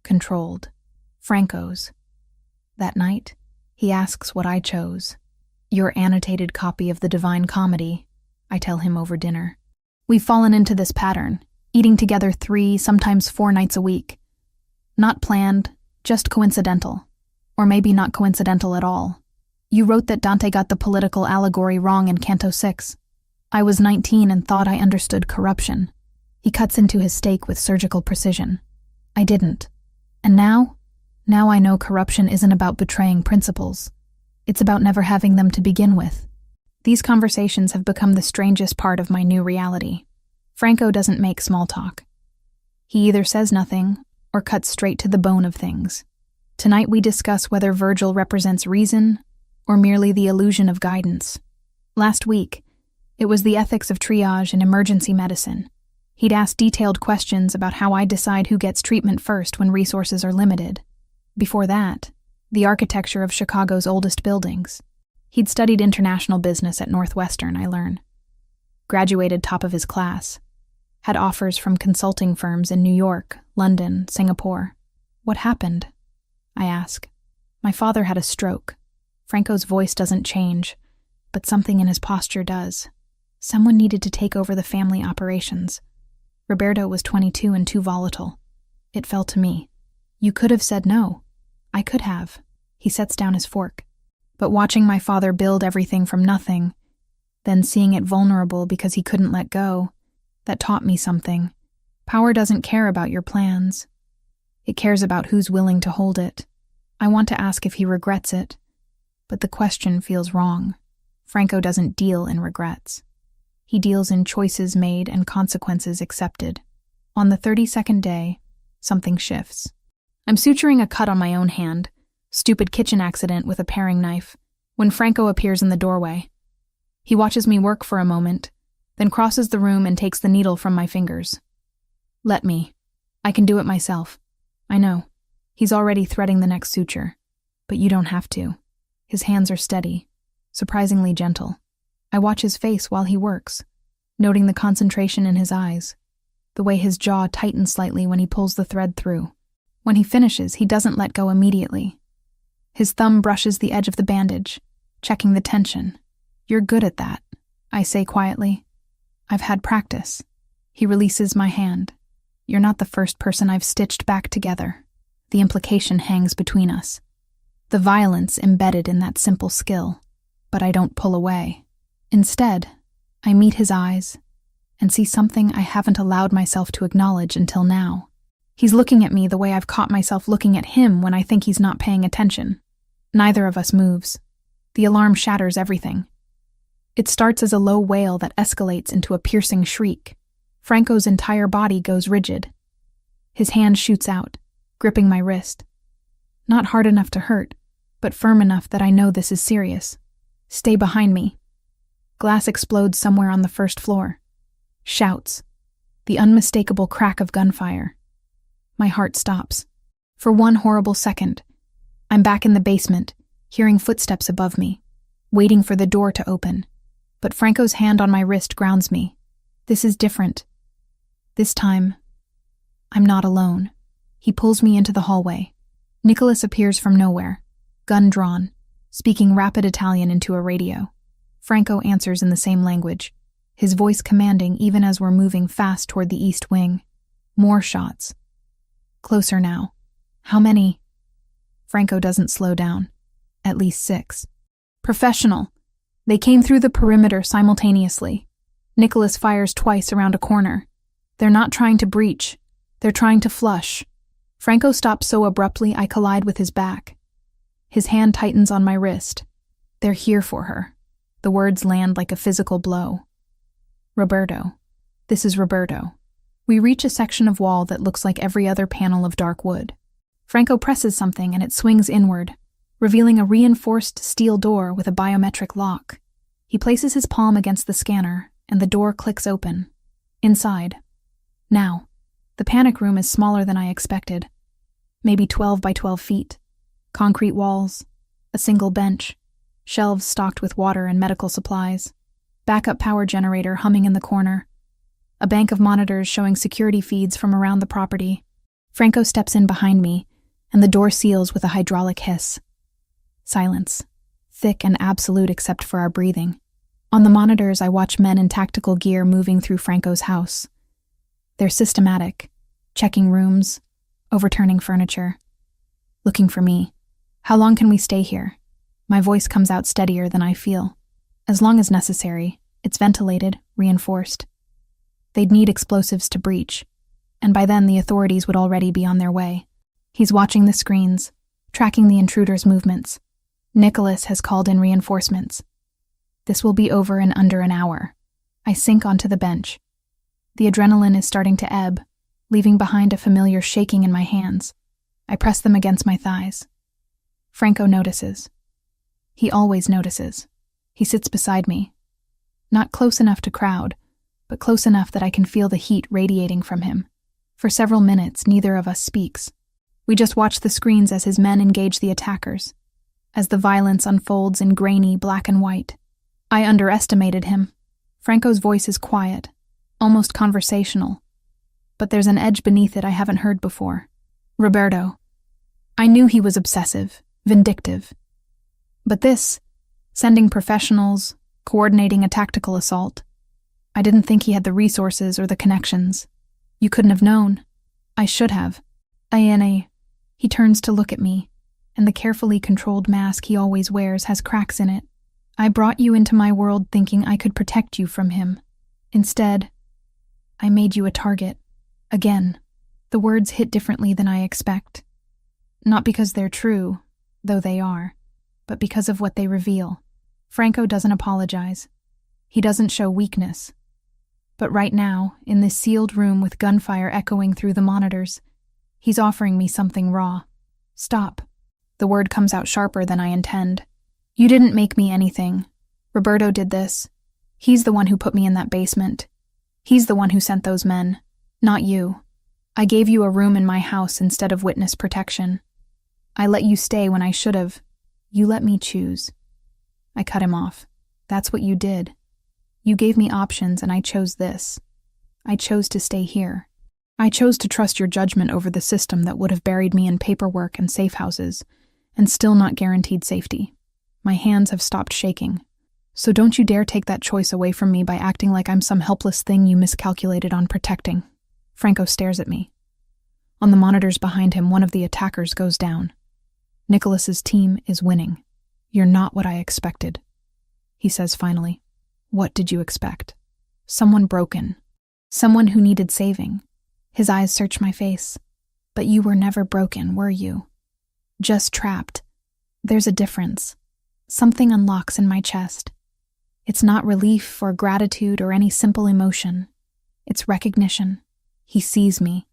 A: controlled, Franco's. That night, he asks what I chose. Your annotated copy of the Divine Comedy, I tell him over dinner. We've fallen into this pattern, eating together 3, sometimes 4 nights a week. Not planned, just coincidental. Or maybe not coincidental at all. You wrote that Dante got the political allegory wrong in Canto 6. I was 19 and thought I understood corruption. He cuts into his steak with surgical precision. I didn't. And now I know corruption isn't about betraying principles. It's about never having them to begin with. These conversations have become the strangest part of my new reality. Franco doesn't make small talk. He either says nothing or cuts straight to the bone of things. Tonight we discuss whether Virgil represents reason or merely the illusion of guidance. Last week, it was the ethics of triage in emergency medicine. He'd asked detailed questions about how I decide who gets treatment first when resources are limited. Before that, the architecture of Chicago's oldest buildings. He'd studied international business at Northwestern, I learn. Graduated top of his class. Had offers from consulting firms in New York, London, Singapore. What happened? I ask. My father had a stroke. Franco's voice doesn't change, but something in his posture does. Someone needed to take over the family operations. Roberto was 22 and too volatile. It fell to me. You could have said no. I could have. He sets down his fork. But watching my father build everything from nothing, then seeing it vulnerable because he couldn't let go, that taught me something. Power doesn't care about your plans. It cares about who's willing to hold it. I want to ask if he regrets it, but the question feels wrong. Franco doesn't deal in regrets. He deals in choices made and consequences accepted. On the 32nd day, something shifts. I'm suturing a cut on my own hand, stupid kitchen accident with a paring knife, when Franco appears in the doorway. He watches me work for a moment, then crosses the room and takes the needle from my fingers. Let me. I can do it myself. I know. He's already threading the next suture. But you don't have to. His hands are steady, surprisingly gentle. I watch his face while he works, noting the concentration in his eyes, the way his jaw tightens slightly when he pulls the thread through. When he finishes, he doesn't let go immediately. His thumb brushes the edge of the bandage, checking the tension. You're good at that, I say quietly. I've had practice. He releases my hand. You're not the first person I've stitched back together. The implication hangs between us. The violence embedded in that simple skill, but I don't pull away. Instead, I meet his eyes and see something I haven't allowed myself to acknowledge until now. He's looking at me the way I've caught myself looking at him when I think he's not paying attention. Neither of us moves. The alarm shatters everything. It starts as a low wail that escalates into a piercing shriek. Franco's entire body goes rigid. His hand shoots out, gripping my wrist. Not hard enough to hurt, but firm enough that I know this is serious. Stay behind me. Glass explodes somewhere on the first floor. Shouts. The unmistakable crack of gunfire. My heart stops. For one horrible second, I'm back in the basement, hearing footsteps above me, waiting for the door to open. But Franco's hand on my wrist grounds me. This is different. This time, I'm not alone. He pulls me into the hallway. Nicholas appears from nowhere, gun drawn, speaking rapid Italian into a radio. Franco answers in the same language, his voice commanding even as we're moving fast toward the east wing. More shots. Closer now. How many? Franco doesn't slow down. At least 6. Professional. They came through the perimeter simultaneously. Nicholas fires twice around a corner. They're not trying to breach. They're trying to flush. Franco stops so abruptly I collide with his back. His hand tightens on my wrist. They're here for her. The words land like a physical blow. Roberto. This is Roberto. We reach a section of wall that looks like every other panel of dark wood. Franco presses something and it swings inward, revealing a reinforced steel door with a biometric lock. He places his palm against the scanner, and the door clicks open. Inside. Now, the panic room is smaller than I expected. maybe 12 by 12 feet, concrete walls, a single bench, shelves stocked with water and medical supplies, backup power generator humming in the corner, a bank of monitors showing security feeds from around the property. Franco steps in behind me, and the door seals with a hydraulic hiss. Silence, thick and absolute except for our breathing. On the monitors, I watch men in tactical gear moving through Franco's house. They're systematic, checking rooms, overturning furniture, looking for me. How long can we stay here? My voice comes out steadier than I feel. As long as necessary. It's ventilated, reinforced. They'd need explosives to breach, and by then the authorities would already be on their way. He's watching the screens, tracking the intruder's movements. Nicholas has called in reinforcements. This will be over in under an hour. I sink onto the bench. The adrenaline is starting to ebb, leaving behind a familiar shaking in my hands. I press them against my thighs. Franco notices. He always notices. He sits beside me. Not close enough to crowd, but close enough that I can feel the heat radiating from him. For several minutes, neither of us speaks. We just watch the screens as his men engage the attackers, as the violence unfolds in grainy black and white. I underestimated him. Franco's voice is quiet, almost conversational, but there's an edge beneath it I haven't heard before. Roberto. I knew he was obsessive, vindictive. But this, sending professionals, coordinating a tactical assault, I didn't think he had the resources or the connections. You couldn't have known. I should have. Ayane. He turns to look at me, and the carefully controlled mask he always wears has cracks in it. I brought you into my world thinking I could protect you from him. Instead, I made you a target. Again. The words hit differently than I expect. Not because they're true, though they are, but because of what they reveal. Franco doesn't apologize. He doesn't show weakness. But right now, in this sealed room with gunfire echoing through the monitors, he's offering me something raw. Stop. The word comes out sharper than I intend. You didn't make me anything. Roberto did this. He's the one who put me in that basement. He's the one who sent those men, not you. I gave you a room in my house instead of witness protection. I let you stay when I should have. You let me choose. I cut him off. That's what you did. You gave me options and I chose this. I chose to stay here. I chose to trust your judgment over the system that would have buried me in paperwork and safe houses, and still not guaranteed safety. My hands have stopped shaking. So don't you dare take that choice away from me by acting like I'm some helpless thing you miscalculated on protecting. Franco stares at me. On the monitors behind him, one of the attackers goes down. Nicholas's team is winning. You're not what I expected, he says finally. What did you expect? Someone broken. Someone who needed saving. His eyes search my face. But you were never broken, were you? Just trapped. There's a difference. Something unlocks in my chest. It's not relief or gratitude or any simple emotion. It's recognition. He sees me.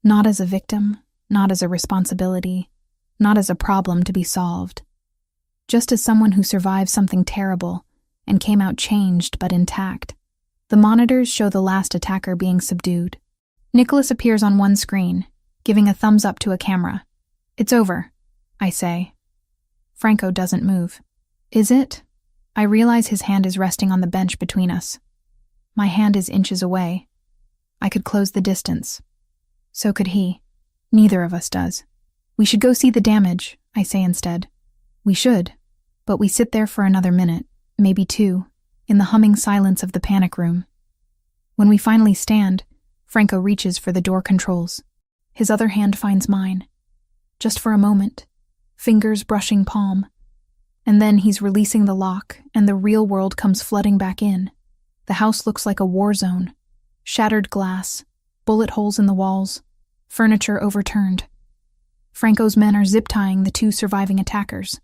A: Not as a victim, not as a responsibility, not as a problem to be solved. Just as someone who survived something terrible and came out changed but intact. The monitors show the last attacker being subdued. Nicholas appears on one screen, giving a thumbs up to a camera. It's over, I say. Franco doesn't move. Is it? I realize his hand is resting on the bench between us. My hand is inches away. I could close the distance. So could he. Neither of us does. We should go see the damage, I say instead. We should. But we sit there for another minute, maybe two, in the humming silence of the panic room. When we finally stand, Franco reaches for the door controls. His other hand finds mine. Just for a moment. Fingers brushing palm. And then he's releasing the lock, and the real world comes flooding back in. The house looks like a war zone. Shattered glass, bullet holes in the walls, furniture overturned. Franco's men are zip-tying the two surviving attackers.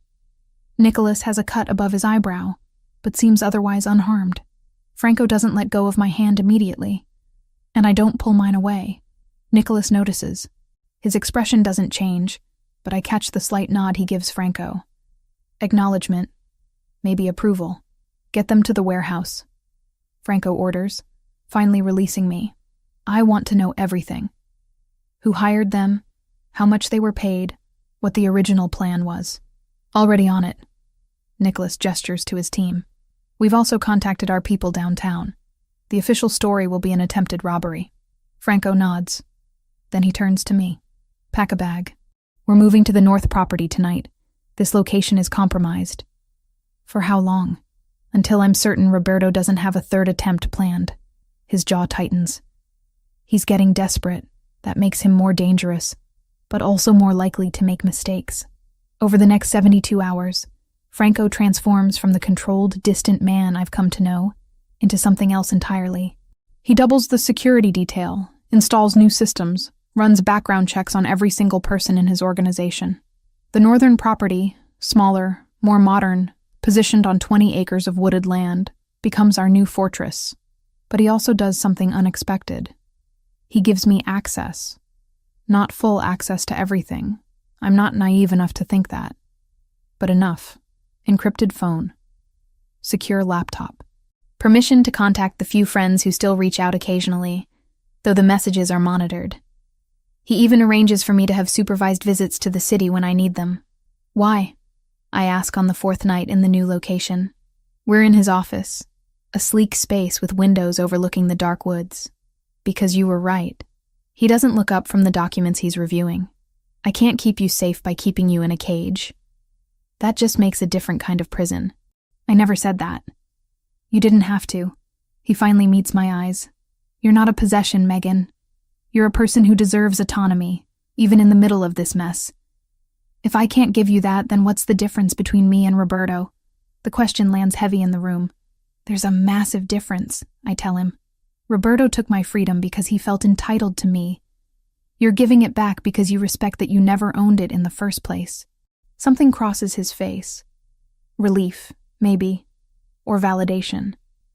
A: Nicholas has a cut above his eyebrow, but seems otherwise unharmed. Franco doesn't let go of my hand immediately, and I don't pull mine away. Nicholas notices. His expression doesn't change, but I catch the slight nod he gives Franco. Acknowledgement. Maybe approval. Get them to the warehouse. Franco orders, finally releasing me. I want to know everything. Who hired them? how much they were paid, what the original plan was. Already on it. Nicholas gestures to his team. We've also contacted our people downtown. The official story will be an attempted robbery. Franco nods. Then he turns to me. Pack a bag. We're moving to the north property tonight. This location is compromised. For how long? Until I'm certain Roberto doesn't have a third attempt planned. His jaw tightens. He's getting desperate. That makes him more dangerous, but also more likely to make mistakes. Over the next 72 hours, Franco transforms from the controlled, distant man I've come to know into something else entirely. He doubles the security detail, installs new systems, runs background checks on every single person in his organization. The northern property, smaller, more modern, positioned on 20 acres of wooded land, becomes our new fortress. But he also does something unexpected. He gives me access. Not full access to everything. I'm not naive enough to think that. But enough. Encrypted phone. Secure laptop. Permission to contact the few friends who still reach out occasionally, though the messages are monitored. He even arranges for me to have supervised visits to the city when I need them. Why? I ask on the fourth night in the new location. We're in his office, a sleek space with windows overlooking the dark woods. Because you were right. He doesn't look up from the documents he's reviewing. I can't keep you safe by keeping you in a cage. That just makes a different kind of prison. I never said that. You didn't have to. He finally meets my eyes. You're not a possession, Megan. You're a person who deserves autonomy, even in the middle of this mess. If I can't give you that, then what's the difference between me and Roberto? The question lands heavy in the room. There's a massive difference, I tell him. Roberto took my freedom because he felt entitled to me. You're giving it back because you respect that you never owned it in the first place. Something crosses his face. Relief, maybe. Or validation.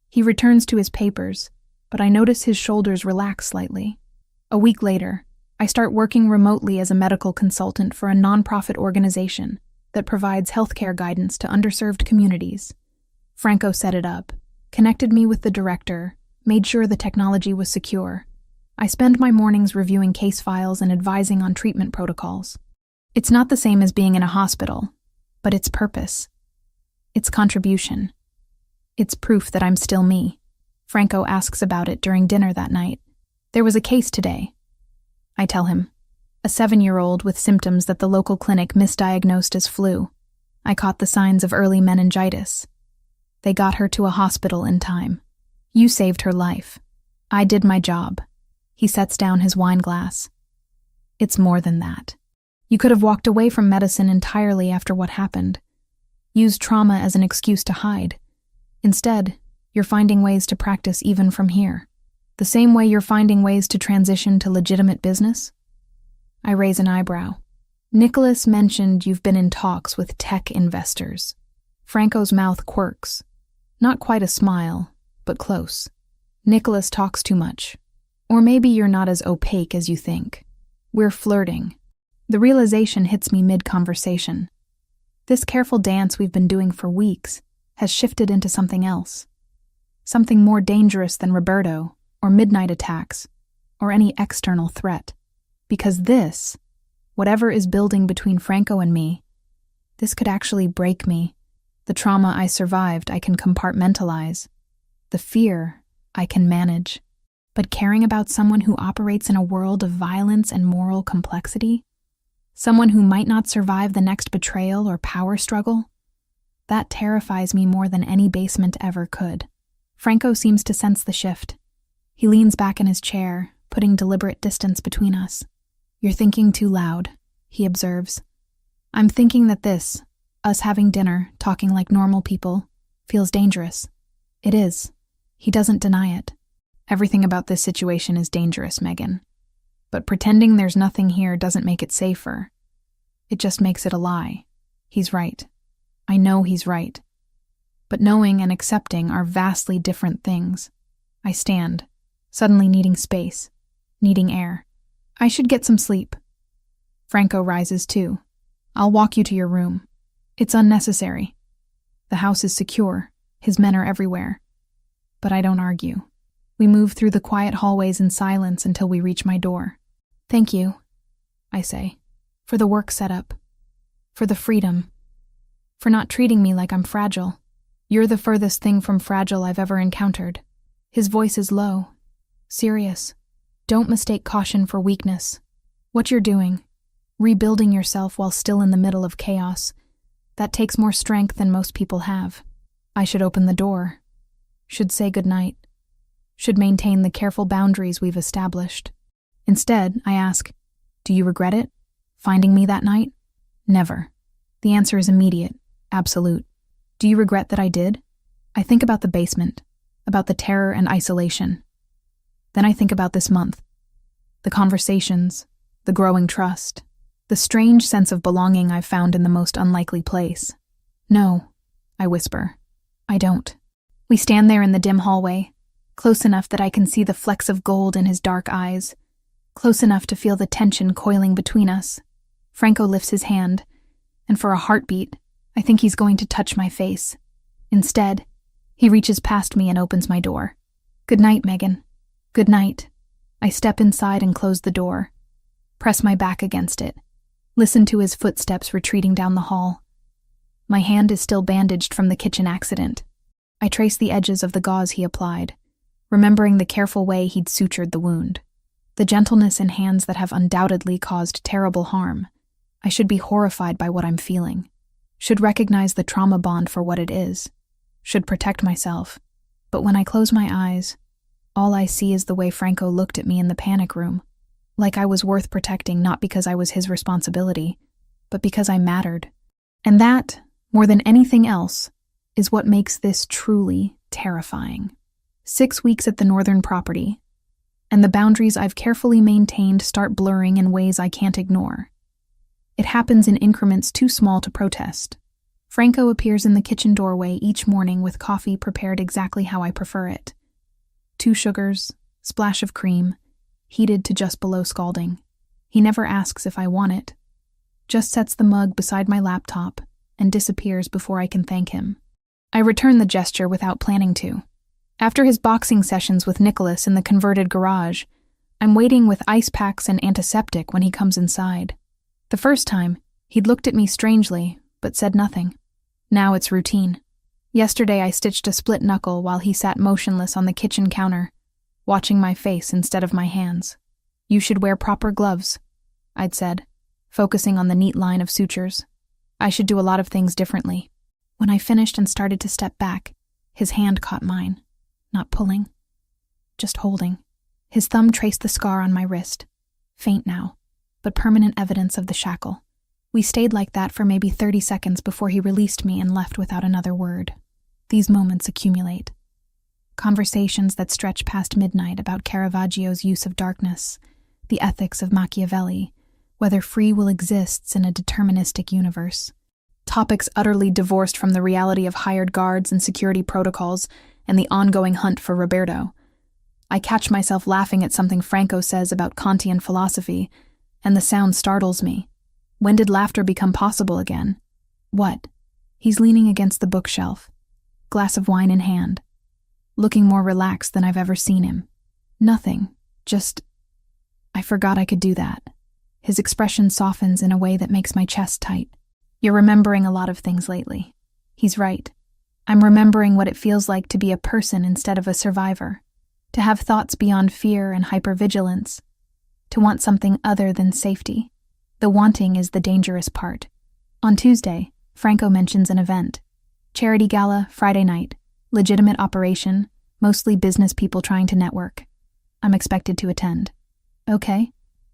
A: He returns to his papers, but I notice his shoulders relax slightly. A week later, I start working remotely as a medical consultant for a nonprofit organization that provides healthcare guidance to underserved communities. Franco set it up, connected me with the director, made sure the technology was secure. I spend my mornings reviewing case files and advising on treatment protocols. It's not the same as being in a hospital, but it's purpose. It's contribution. It's proof that I'm still me. Franco asks about it during dinner that night. There was a case today. I tell him. A 7-year-old with symptoms that the local clinic misdiagnosed as flu. I caught the signs of early meningitis. They got her to a hospital in time. You saved her life. I did my job. He sets down his wine glass. It's more than that. You could have walked away from medicine entirely after what happened. Used trauma as an excuse to hide. Instead, you're finding ways to practice even from here. The same way you're finding ways to transition to legitimate business? I raise an eyebrow. Nicholas mentioned you've been in talks with tech investors. Franco's mouth quirks. Not quite a smile, but close. Nicholas talks too much. Or maybe you're not as opaque as you think. We're flirting. The realization hits me mid-conversation. This careful dance we've been doing for weeks has shifted into something else. Something more dangerous than Roberto, or midnight attacks, or any external threat. Because this, whatever is building between Franco and me, this could actually break me. The trauma I survived I can compartmentalize. The fear I can manage. But caring about someone who operates in a world of violence and moral complexity, someone who might not survive the next betrayal or power struggle, that terrifies me more than any basement ever could. Franco seems to sense the shift. He leans back in his chair, putting deliberate distance between us. You're thinking too loud, he observes. I'm thinking that this, us having dinner, talking like normal people, feels dangerous. It is. He doesn't deny it. Everything about this situation is dangerous, Megan. But pretending there's nothing here doesn't make it safer. It just makes it a lie. He's right. I know he's right. But knowing and accepting are vastly different things. I stand, suddenly needing space, needing air. I should get some sleep. Franco rises too. I'll walk you to your room. It's unnecessary. The house is secure. His men are everywhere. But I don't argue. We move through the quiet hallways in silence until we reach my door. Thank you, I say. for the work setup, for the freedom, for not treating me like I'm fragile. You're the furthest thing from fragile I've ever encountered. His voice is low, serious. Don't mistake caution for weakness. What you're doing, rebuilding yourself while still in the middle of chaos, that takes more strength than most people have. I should open the door, should say goodnight, should maintain the careful boundaries we've established. Instead, I ask, do you regret it? Finding me that night? Never. The answer is immediate, absolute. Do you regret that I did? I think about the basement, about the terror and isolation. Then I think about this month. The conversations, the growing trust, the strange sense of belonging I've found in the most unlikely place. No, I whisper. I don't. We stand there in the dim hallway, close enough that I can see the flecks of gold in his dark eyes, close enough to feel the tension coiling between us. Franco lifts his hand, and for a heartbeat, I think he's going to touch my face. Instead, he reaches past me and opens my door. Good night, Megan. Good night. I step inside and close the door, press my back against it, listen to his footsteps retreating down the hall. My hand is still bandaged from the kitchen accident. I trace the edges of the gauze he applied, remembering the careful way he'd sutured the wound. The gentleness in hands that have undoubtedly caused terrible harm. I should be horrified by what I'm feeling. Should recognize the trauma bond for what it is. Should protect myself. But when I close my eyes, all I see is the way Franco looked at me in the panic room, like I was worth protecting not because I was his responsibility, but because I mattered. And that, more than anything else, is what makes this truly terrifying. 6 weeks at the northern property, and the boundaries I've carefully maintained start blurring in ways I can't ignore. It happens in increments too small to protest. Franco appears in the kitchen doorway each morning with coffee prepared exactly how I prefer it. 2 sugars, splash of cream, heated to just below scalding. He never asks if I want it, just sets the mug beside my laptop and disappears before I can thank him. I return the gesture without planning to. After his boxing sessions with Nicholas in the converted garage, I'm waiting with ice packs and antiseptic when he comes inside. The first time, he'd looked at me strangely, but said nothing. Now it's routine. Yesterday I stitched a split knuckle while he sat motionless on the kitchen counter, watching my face instead of my hands. You should wear proper gloves, I'd said, focusing on the neat line of sutures. I should do a lot of things differently. When I finished and started to step back, his hand caught mine, not pulling, just holding. His thumb traced the scar on my wrist, faint now, but permanent evidence of the shackle. We stayed like that for maybe 30 seconds before he released me and left without another word. These moments accumulate. Conversations that stretch past midnight about Caravaggio's use of darkness, the ethics of Machiavelli, whether free will exists in a deterministic universe. Topics utterly divorced from the reality of hired guards and security protocols and the ongoing hunt for Roberto. I catch myself laughing at something Franco says about Kantian philosophy, and the sound startles me. When did laughter become possible again? What? He's leaning against the bookshelf, glass of wine in hand, looking more relaxed than I've ever seen him. Nothing, just, I forgot I could do that. His expression softens in a way that makes my chest tight. You're remembering a lot of things lately. He's right. I'm remembering what it feels like to be a person instead of a survivor, to have thoughts beyond fear and hypervigilance, to want something other than safety. The wanting is the dangerous part. On Tuesday, Franco mentions an event. Charity gala, Friday night. Legitimate operation, mostly business people trying to network. I'm expected to attend. Okay.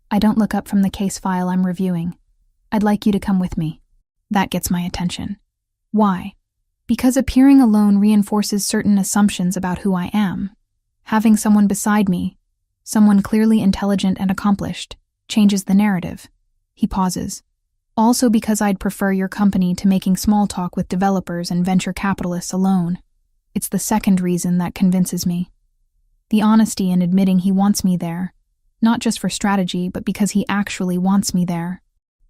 A: I don't look up from the case file I'm reviewing. I'd like you to come with me. That gets my attention. Why? Because appearing alone reinforces certain assumptions about who I am. Having someone beside me, someone clearly intelligent and accomplished, changes the narrative. He pauses. Also because I'd prefer your company to making small talk with developers and venture capitalists alone. It's the second reason that convinces me. The honesty in admitting he wants me there, not just for strategy, but because he actually wants me there.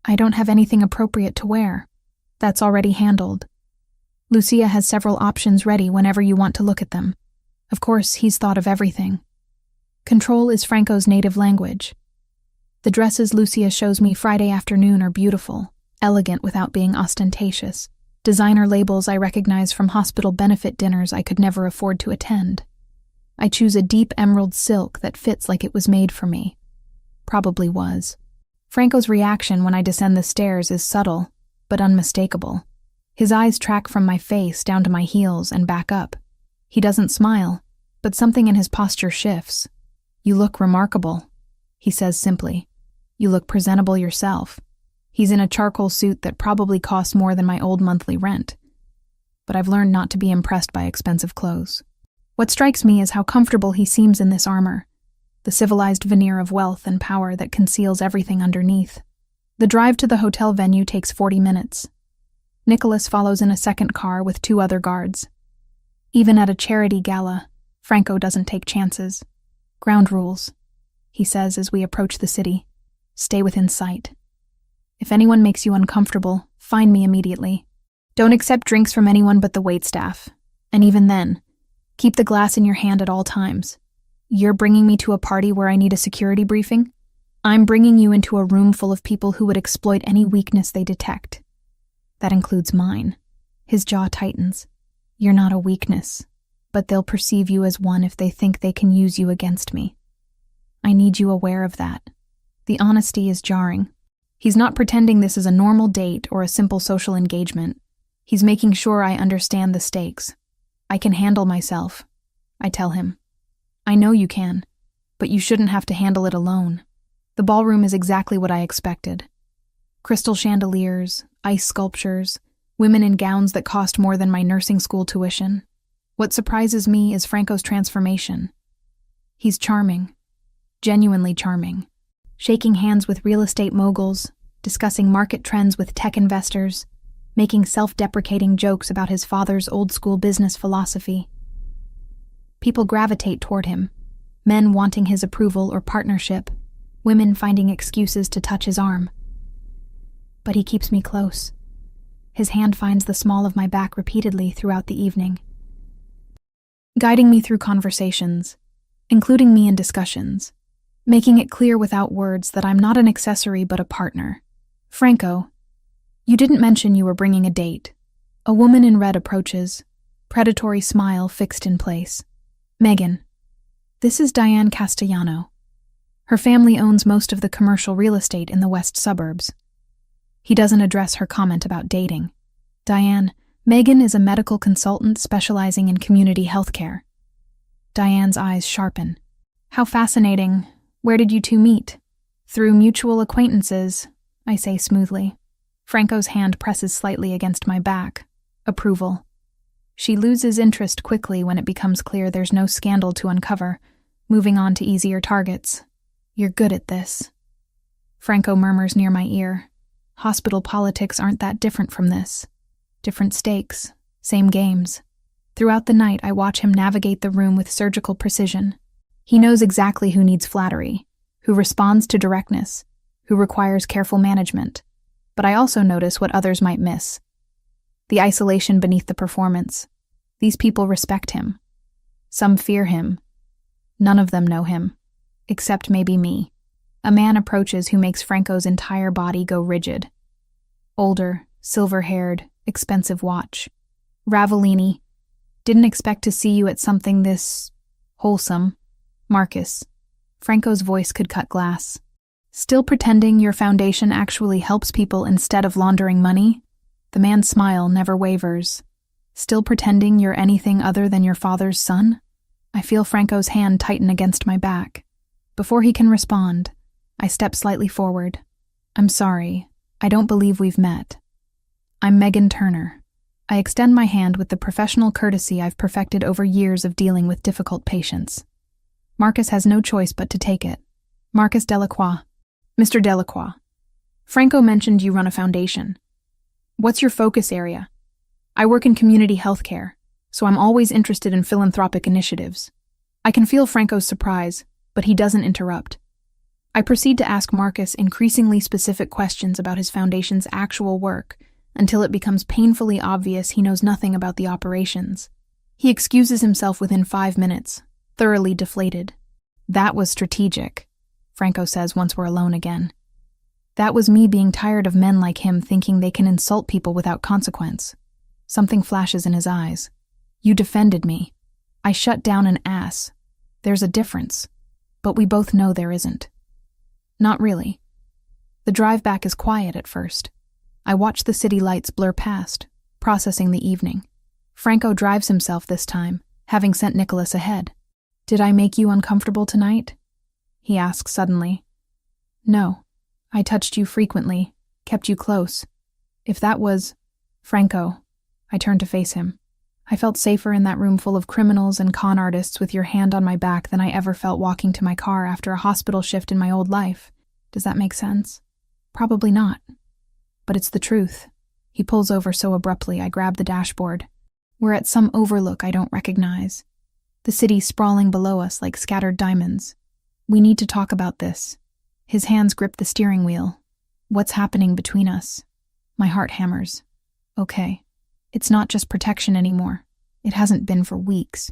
A: I don't have anything appropriate to wear. That's already handled. Lucia has several options ready whenever you want to look at them. Of course, he's thought of everything. Control is Franco's native language. The dresses Lucia shows me Friday afternoon are beautiful, elegant without being ostentatious. Designer labels I recognize from hospital benefit dinners I could never afford to attend. I choose a deep emerald silk that fits like it was made for me. Probably was. Franco's reaction when I descend the stairs is subtle, but unmistakable. His eyes track from my face down to my heels and back up. He doesn't smile, but something in his posture shifts. "You look remarkable," he says simply. "You look presentable yourself." He's in a charcoal suit that probably costs more than my old monthly rent. But I've learned not to be impressed by expensive clothes. What strikes me is how comfortable he seems in this armor, the civilized veneer of wealth and power that conceals everything underneath. The drive to the hotel venue takes 40 minutes. Nicholas follows in a second car with 2 other guards. Even at a charity gala, Franco doesn't take chances. "Ground rules," he says as we approach the city. "Stay within sight. If anyone makes you uncomfortable, find me immediately. Don't accept drinks from anyone but the waitstaff. And even then, keep the glass in your hand at all times. You're bringing me to a party where I need a security briefing? I'm bringing you into a room full of people who would exploit any weakness they detect. That includes mine." His jaw tightens. "You're not a weakness, but they'll perceive you as one if they think they can use you against me. I need you aware of that." The honesty is jarring. He's not pretending this is a normal date or a simple social engagement. He's making sure I understand the stakes. "I can handle myself," I tell him. "I know you can, but you shouldn't have to handle it alone." The ballroom is exactly what I expected. Crystal chandeliers, ice sculptures, women in gowns that cost more than my nursing school tuition. What surprises me is Franco's transformation. He's charming, genuinely charming. Shaking hands with real estate moguls, discussing market trends with tech investors, making self-deprecating jokes about his father's old-school business philosophy. People gravitate toward him, men wanting his approval or partnership, women finding excuses to touch his arm. But he keeps me close. His hand finds the small of my back repeatedly throughout the evening, guiding me through conversations, including me in discussions, making it clear without words that I'm not an accessory but a partner. "Franco, you didn't mention you were bringing a date." A woman in red approaches, predatory smile fixed in place. "Megan, this is Diane Castellano. Her family owns most of the commercial real estate in the west suburbs." He doesn't address her comment about dating. "Diane, Megan is a medical consultant specializing in community healthcare." Diane's eyes sharpen. "How fascinating. Where did you two meet?" "Through mutual acquaintances," I say smoothly. Franco's hand presses slightly against my back. Approval. She loses interest quickly when it becomes clear there's no scandal to uncover, moving on to easier targets. "You're good at this." Franco murmurs near my ear. "Hospital politics aren't that different from this. Different stakes, same games." Throughout the night, I watch him navigate the room with surgical precision. He knows exactly who needs flattery, who responds to directness, who requires careful management. But I also notice what others might miss. The isolation beneath the performance. These people respect him. Some fear him. None of them know him, except maybe me. A man approaches who makes Franco's entire body go rigid. Older, silver-haired, expensive watch. "Ravellini, didn't expect to see you at something this wholesome. Marcus." Franco's voice could cut glass. "Still pretending your foundation actually helps people instead of laundering money?" The man's smile never wavers. "Still pretending you're anything other than your father's son?" I feel Franco's hand tighten against my back. Before he can respond, I step slightly forward. "I'm sorry. I don't believe we've met. I'm Megan Turner." I extend my hand with the professional courtesy I've perfected over years of dealing with difficult patients. Marcus has no choice but to take it. "Marcus Delacroix." "Mr. Delacroix, Franco mentioned you run a foundation. What's your focus area?" "I work in community healthcare, so I'm always interested in philanthropic initiatives." I can feel Franco's surprise, but he doesn't interrupt. I proceed to ask Marcus increasingly specific questions about his foundation's actual work until it becomes painfully obvious he knows nothing about the operations. He excuses himself within 5 minutes, thoroughly deflated. That was strategic. Franco says once we're alone again. That was me being tired of men like him thinking they can insult people without consequence. Something flashes in his eyes. You defended me. I shut down an ass. There's a difference. But we both know there isn't. Not really. The drive back is quiet at first. I watch the city lights blur past, processing the evening. Franco drives himself this time, having sent Nicholas ahead. Did I make you uncomfortable tonight? He asks suddenly. No. I touched you frequently, kept you close. If that was... Franco. I turned to face him. I felt safer in that room full of criminals and con artists with your hand on my back than I ever felt walking to my car after a hospital shift in my old life. Does that make sense? Probably not. But it's the truth. He pulls over so abruptly I grab the dashboard. We're at some overlook I don't recognize. The city sprawling below us like scattered diamonds. We need to talk about this. His hands grip the steering wheel. What's happening between us? My heart hammers. Okay. It's not just protection anymore. It hasn't been for weeks.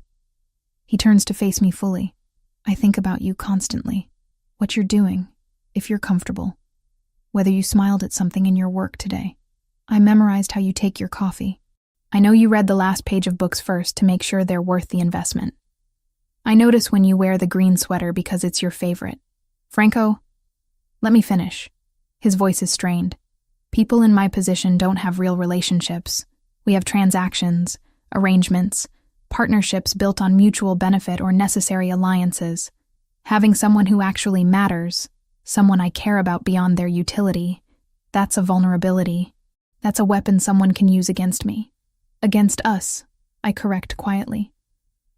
A: He turns to face me fully. I think about you constantly. What you're doing, if you're comfortable. Whether you smiled at something in your work today. I memorized how you take your coffee. I know you read the last page of books first to make sure they're worth the investment. I notice when you wear the green sweater because it's your favorite. Franco, let me finish. His voice is strained. People in my position don't have real relationships. We have transactions, arrangements, partnerships built on mutual benefit or necessary alliances. Having someone who actually matters, someone I care about beyond their utility, that's a vulnerability. That's a weapon someone can use against me. Against us, I correct quietly.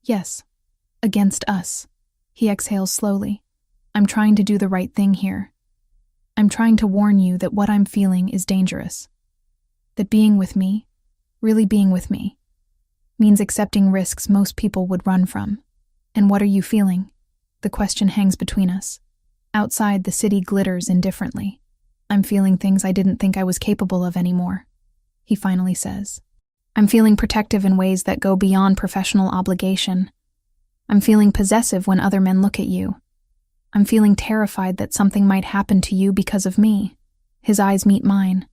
A: Yes, against us. He exhales slowly. I'm trying to do the right thing here. I'm trying to warn you that what I'm feeling is dangerous. That being with me, really being with me, means accepting risks most people would run from. And what are you feeling? The question hangs between us. Outside, the city glitters indifferently. I'm feeling things I didn't think I was capable of anymore, he finally says. I'm feeling protective in ways that go beyond professional obligation. I'm feeling possessive when other men look at you. I'm feeling terrified that something might happen to you because of me. His eyes meet mine.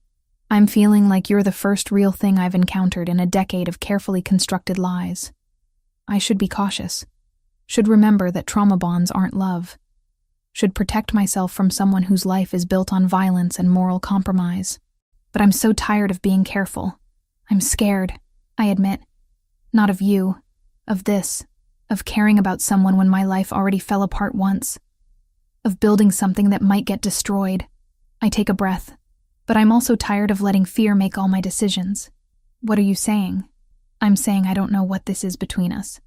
A: I'm feeling like you're the first real thing I've encountered in a decade of carefully constructed lies. I should be cautious. Should remember that trauma bonds aren't love. Should protect myself from someone whose life is built on violence and moral compromise. But I'm so tired of being careful. I'm scared, I admit. Not of you, of this, of caring about someone when my life already fell apart once. Of building something that might get destroyed. I take a breath. But I'm also tired of letting fear make all my decisions. What are you saying? I'm saying I don't know what this is between us.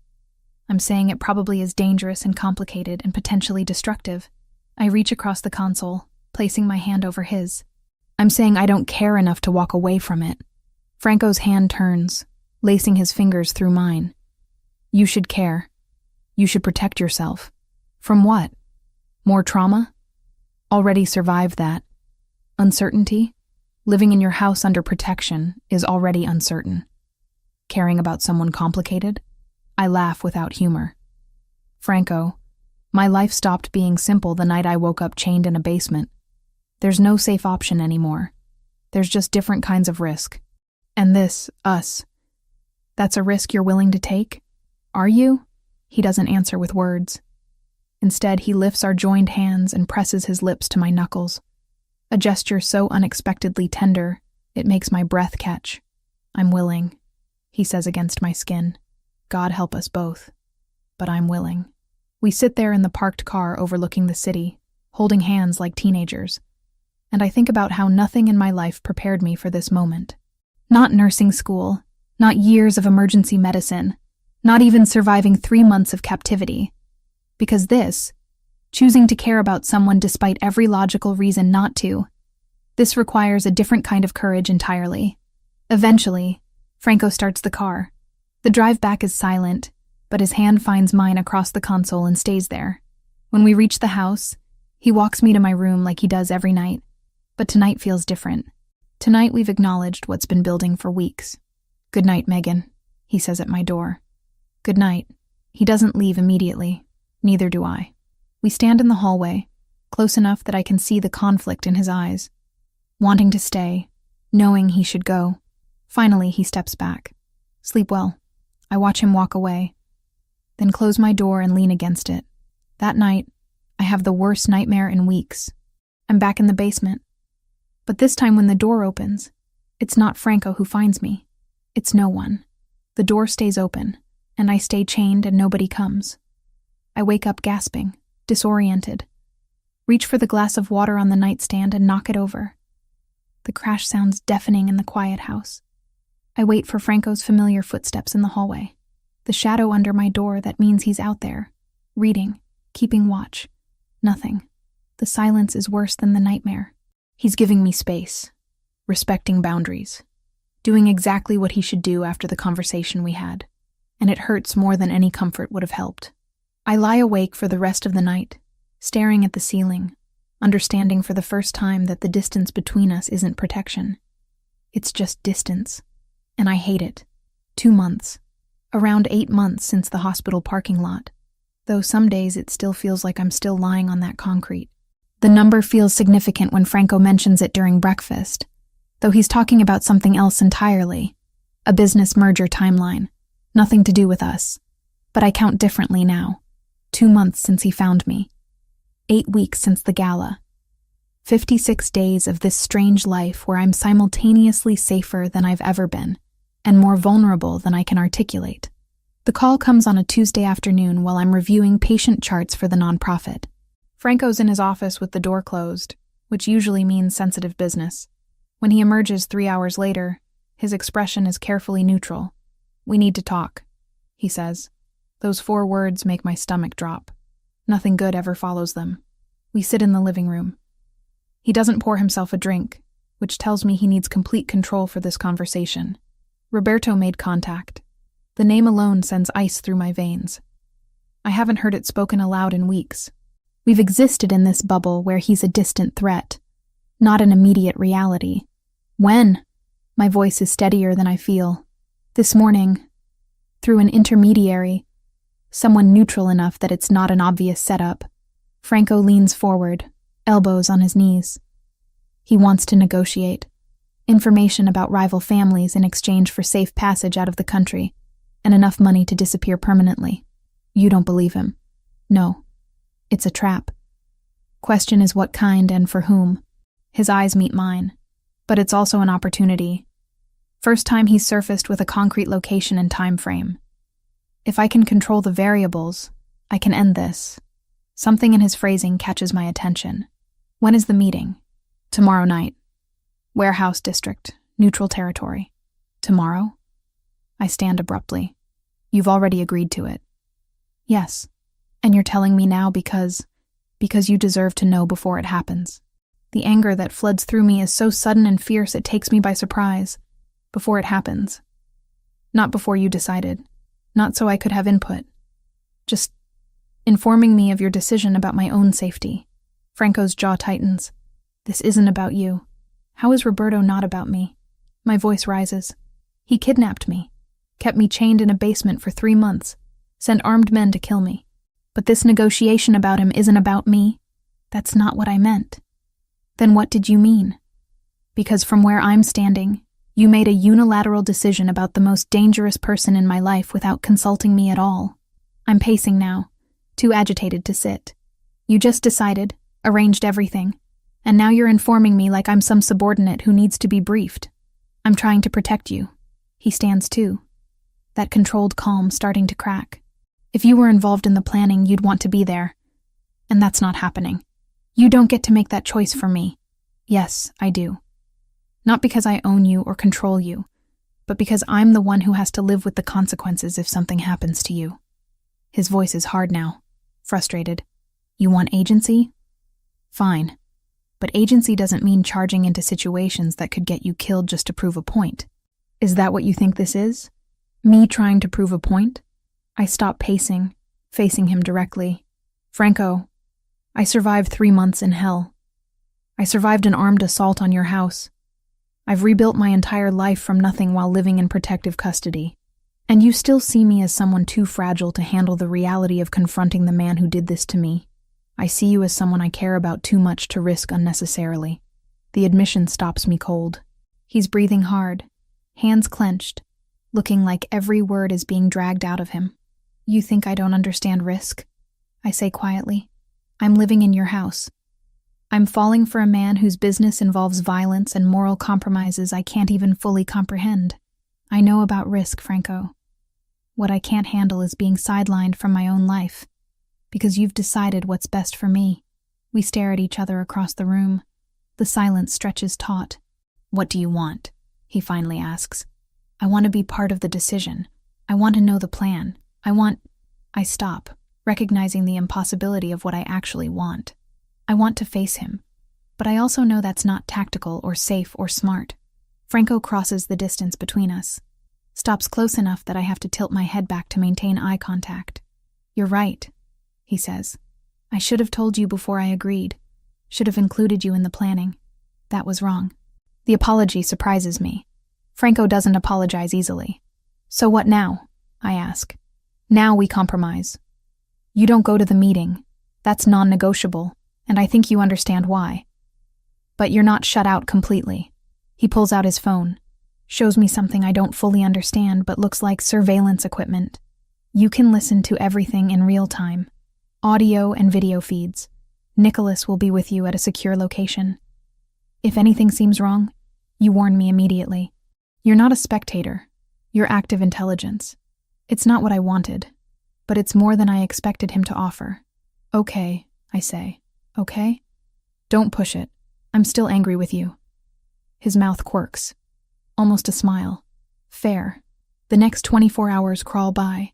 A: I'm saying it probably is dangerous and complicated and potentially destructive. I reach across the console, placing my hand over his. I'm saying I don't care enough to walk away from it. Franco's hand turns, lacing his fingers through mine. You should care. You should protect yourself. From what? More trauma? Already survived that. Uncertainty? Living in your house under protection is already uncertain. Caring about someone complicated? I laugh without humor. Franco, my life stopped being simple the night I woke up chained in a basement. There's no safe option anymore. There's just different kinds of risk. And this, us, that's a risk you're willing to take? Are you? He doesn't answer with words. Instead, he lifts our joined hands and presses his lips to my knuckles. A gesture so unexpectedly tender, it makes my breath catch. I'm willing, he says against my skin. God help us both. But I'm willing. We sit there in the parked car overlooking the city, holding hands like teenagers. And I think about how nothing in my life prepared me for this moment. Not nursing school, not years of emergency medicine, not even surviving 3 months of captivity. Because this, choosing to care about someone despite every logical reason not to, this requires a different kind of courage entirely. Eventually, Franco starts the car. The drive back is silent, but his hand finds mine across the console and stays there. When we reach the house, he walks me to my room like he does every night. But tonight feels different. Tonight we've acknowledged what's been building for weeks. Good night, Megan, he says at my door. Good night. He doesn't leave immediately. Neither do I. We stand in the hallway, close enough that I can see the conflict in his eyes. Wanting to stay, knowing he should go. Finally, he steps back. Sleep well. I watch him walk away, then close my door and lean against it. That night, I have the worst nightmare in weeks. I'm back in the basement. But this time when the door opens, it's not Franco who finds me. It's no one. The door stays open, and I stay chained and nobody comes. I wake up gasping, disoriented. Reach for the glass of water on the nightstand and knock it over. The crash sounds deafening in the quiet house. I wait for Franco's familiar footsteps in the hallway. The shadow under my door that means he's out there, reading, keeping watch. Nothing. The silence is worse than the nightmare. He's giving me space, respecting boundaries, doing exactly what he should do after the conversation we had, and it hurts more than any comfort would have helped. I lie awake for the rest of the night, staring at the ceiling, understanding for the first time that the distance between us isn't protection. It's just distance, and I hate it. 2 months. Around 8 months since the hospital parking lot, though some days it still feels like I'm still lying on that concrete. The number feels significant when Franco mentions it during breakfast, though he's talking about something else entirely. A business merger timeline. Nothing to do with us. But I count differently now. 2 months since he found me. 8 weeks since the gala. 56 days of this strange life where I'm simultaneously safer than I've ever been, and more vulnerable than I can articulate. The call comes on a Tuesday afternoon while I'm reviewing patient charts for the nonprofit. Franco's in his office with the door closed, which usually means sensitive business. When he emerges 3 hours later, his expression is carefully neutral. "We need to talk," he says. Those 4 words make my stomach drop. Nothing good ever follows them. We sit in the living room. He doesn't pour himself a drink, which tells me he needs complete control for this conversation. Roberto made contact. The name alone sends ice through my veins. I haven't heard it spoken aloud in weeks. We've existed in this bubble where he's a distant threat, not an immediate reality. When? My voice is steadier than I feel. This morning, through an intermediary, someone neutral enough that it's not an obvious setup, Franco leans forward, elbows on his knees. He wants to negotiate. Information about rival families in exchange for safe passage out of the country, and enough money to disappear permanently. You don't believe him. No. It's a trap. Question is what kind and for whom. His eyes meet mine. But it's also an opportunity. First time he's surfaced with a concrete location and time frame. If I can control the variables, I can end this. Something in his phrasing catches my attention. When is the meeting? Tomorrow night. Warehouse district, neutral territory. Tomorrow? I stand abruptly. You've already agreed to it. Yes. And you're telling me now because you deserve to know before it happens. The anger that floods through me is so sudden and fierce it takes me by surprise. Before it happens. Not before you decided. Not so I could have input. Just informing me of your decision about my own safety. Franco's jaw tightens. This isn't about you. How is Roberto not about me? My voice rises. He kidnapped me. Kept me chained in a basement for 3 months. Sent armed men to kill me. But this negotiation about him isn't about me. That's not what I meant. Then what did you mean? Because from where I'm standing, you made a unilateral decision about the most dangerous person in my life without consulting me at all. I'm pacing now, too agitated to sit. You just decided, arranged everything, and now you're informing me like I'm some subordinate who needs to be briefed. I'm trying to protect you. He stands too. That controlled calm starting to crack. If you were involved in the planning, you'd want to be there. And that's not happening. You don't get to make that choice for me. Yes, I do. Not because I own you or control you, but because I'm the one who has to live with the consequences if something happens to you. His voice is hard now, frustrated. You want agency? Fine. But agency doesn't mean charging into situations that could get you killed just to prove a point. Is that what you think this is? Me trying to prove a point? I stop pacing, facing him directly. Franco, I survived 3 months in hell. I survived an armed assault on your house. I've rebuilt my entire life from nothing while living in protective custody. And you still see me as someone too fragile to handle the reality of confronting the man who did this to me. I see you as someone I care about too much to risk unnecessarily. The admission stops me cold. He's breathing hard, hands clenched, looking like every word is being dragged out of him. You think I don't understand risk? I say quietly. I'm living in your house. I'm falling for a man whose business involves violence and moral compromises I can't even fully comprehend. I know about risk, Franco. What I can't handle is being sidelined from my own life, because you've decided what's best for me. We stare at each other across the room. The silence stretches taut. What do you want? He finally asks. I want to be part of the decision. I want to know the plan. I stop, recognizing the impossibility of what I actually want. I want to face him, but I also know that's not tactical or safe or smart. Franco crosses the distance between us, stops close enough that I have to tilt my head back to maintain eye contact. You're right, he says. I should have told you before I agreed. Should have included you in the planning. That was wrong. The apology surprises me. Franco doesn't apologize easily. So what now? I ask. Now we compromise. You don't go to the meeting. That's non-negotiable, and I think you understand why. But you're not shut out completely. He pulls out his phone, shows me something I don't fully understand but looks like surveillance equipment. You can listen to everything in real time. Audio and video feeds. Nicholas will be with you at a secure location. If anything seems wrong, you warn me immediately. You're not a spectator. You're active intelligence. It's not what I wanted, but it's more than I expected him to offer. Okay, I say. Okay? Don't push it. I'm still angry with you. His mouth quirks. Almost a smile. Fair. The next 24 hours crawl by.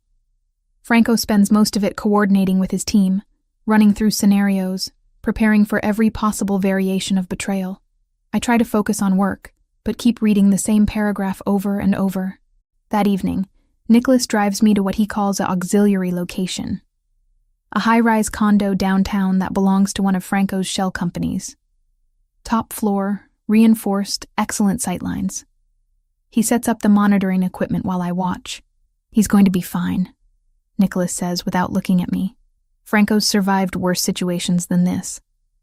A: Franco spends most of it coordinating with his team, running through scenarios, preparing for every possible variation of betrayal. I try to focus on work, but keep reading the same paragraph over and over. That evening, Nicholas drives me to what he calls an auxiliary location, a high-rise condo downtown that belongs to one of Franco's shell companies. Top floor, reinforced, excellent sightlines. He sets up the monitoring equipment while I watch. He's going to be fine, Nicholas says without looking at me. Franco's survived worse situations than this.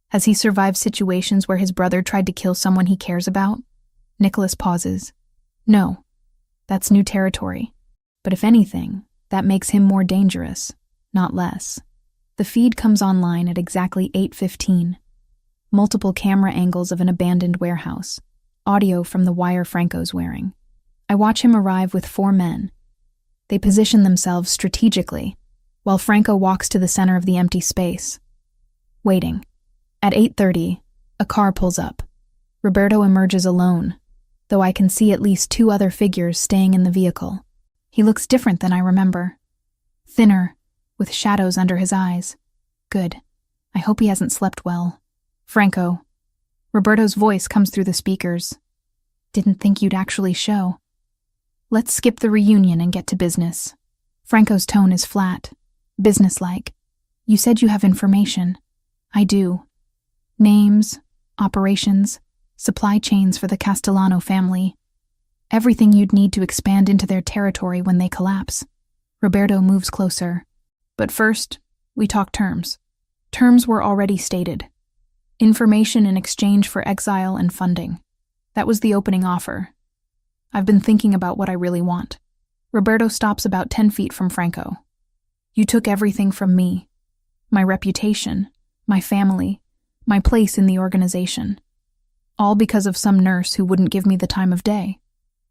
A: Has he survived situations where his brother tried to kill someone he cares about? Nicholas pauses. No, that's new territory. But if anything, that makes him more dangerous, not less. The feed comes online at exactly 8:15. Multiple camera angles of an abandoned warehouse. Audio from the wire Franco's wearing. I watch him arrive with 4 men. They position themselves strategically, while Franco walks to the center of the empty space. Waiting. At 8:30, a car pulls up. Roberto emerges alone, though I can see at least 2 other figures staying in the vehicle. He looks different than I remember. Thinner, with shadows under his eyes. Good. I hope he hasn't slept well. Franco. Roberto's voice comes through the speakers. Didn't think you'd actually show. Let's skip the reunion and get to business. Franco's tone is flat, businesslike. You said you have information. I do. Names, operations, supply chains for the Castellano family. Everything you'd need to expand into their territory when they collapse. Roberto moves closer. But first, we talk terms. Terms were already stated. Information in exchange for exile and funding. That was the opening offer. I've been thinking about what I really want. Roberto stops about 10 feet from Franco. You took everything from me. My reputation, my family, my place in the organization. All because of some nurse who wouldn't give me the time of day.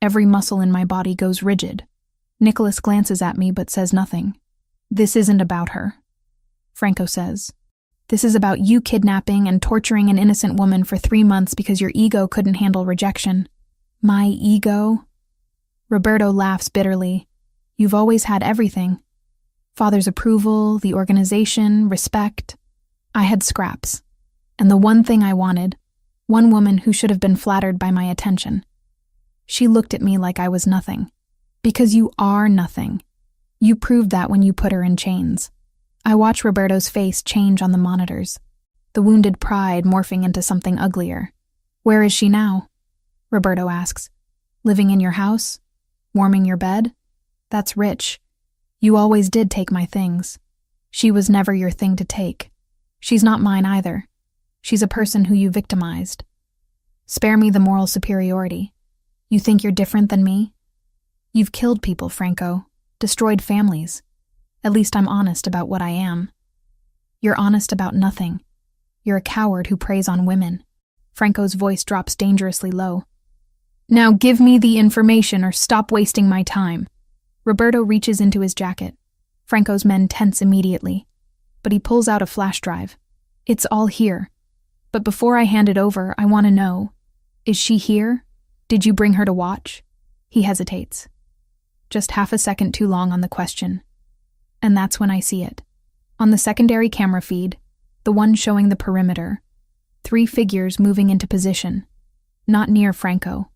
A: Every muscle in my body goes rigid. Nicholas glances at me but says nothing. This isn't about her, Franco says. This is about you kidnapping and torturing an innocent woman for 3 months because your ego couldn't handle rejection. My ego? Roberto laughs bitterly. You've always had everything. Father's approval, the organization, respect. I had scraps. And the one thing I wanted, one woman who should have been flattered by my attention. She looked at me like I was nothing. Because you are nothing. You proved that when you put her in chains. I watch Roberto's face change on the monitors, the wounded pride morphing into something uglier. Where is she now? Roberto asks. Living in your house? Warming your bed? That's rich. You always did take my things. She was never your thing to take. She's not mine either. She's a person who you victimized. Spare me the moral superiority. You think you're different than me? You've killed people, Franco. Destroyed families. At least I'm honest about what I am. You're honest about nothing. You're a coward who preys on women. Franco's voice drops dangerously low. Now give me the information or stop wasting my time. Roberto reaches into his jacket. Franco's men tense immediately, but he pulls out a flash drive. It's all here. But before I hand it over, I want to know, is she here? Did you bring her to watch? He hesitates. Just half a second too long on the question. And that's when I see it. On the secondary camera feed, the one showing the perimeter, 3 figures moving into position, not near Franco,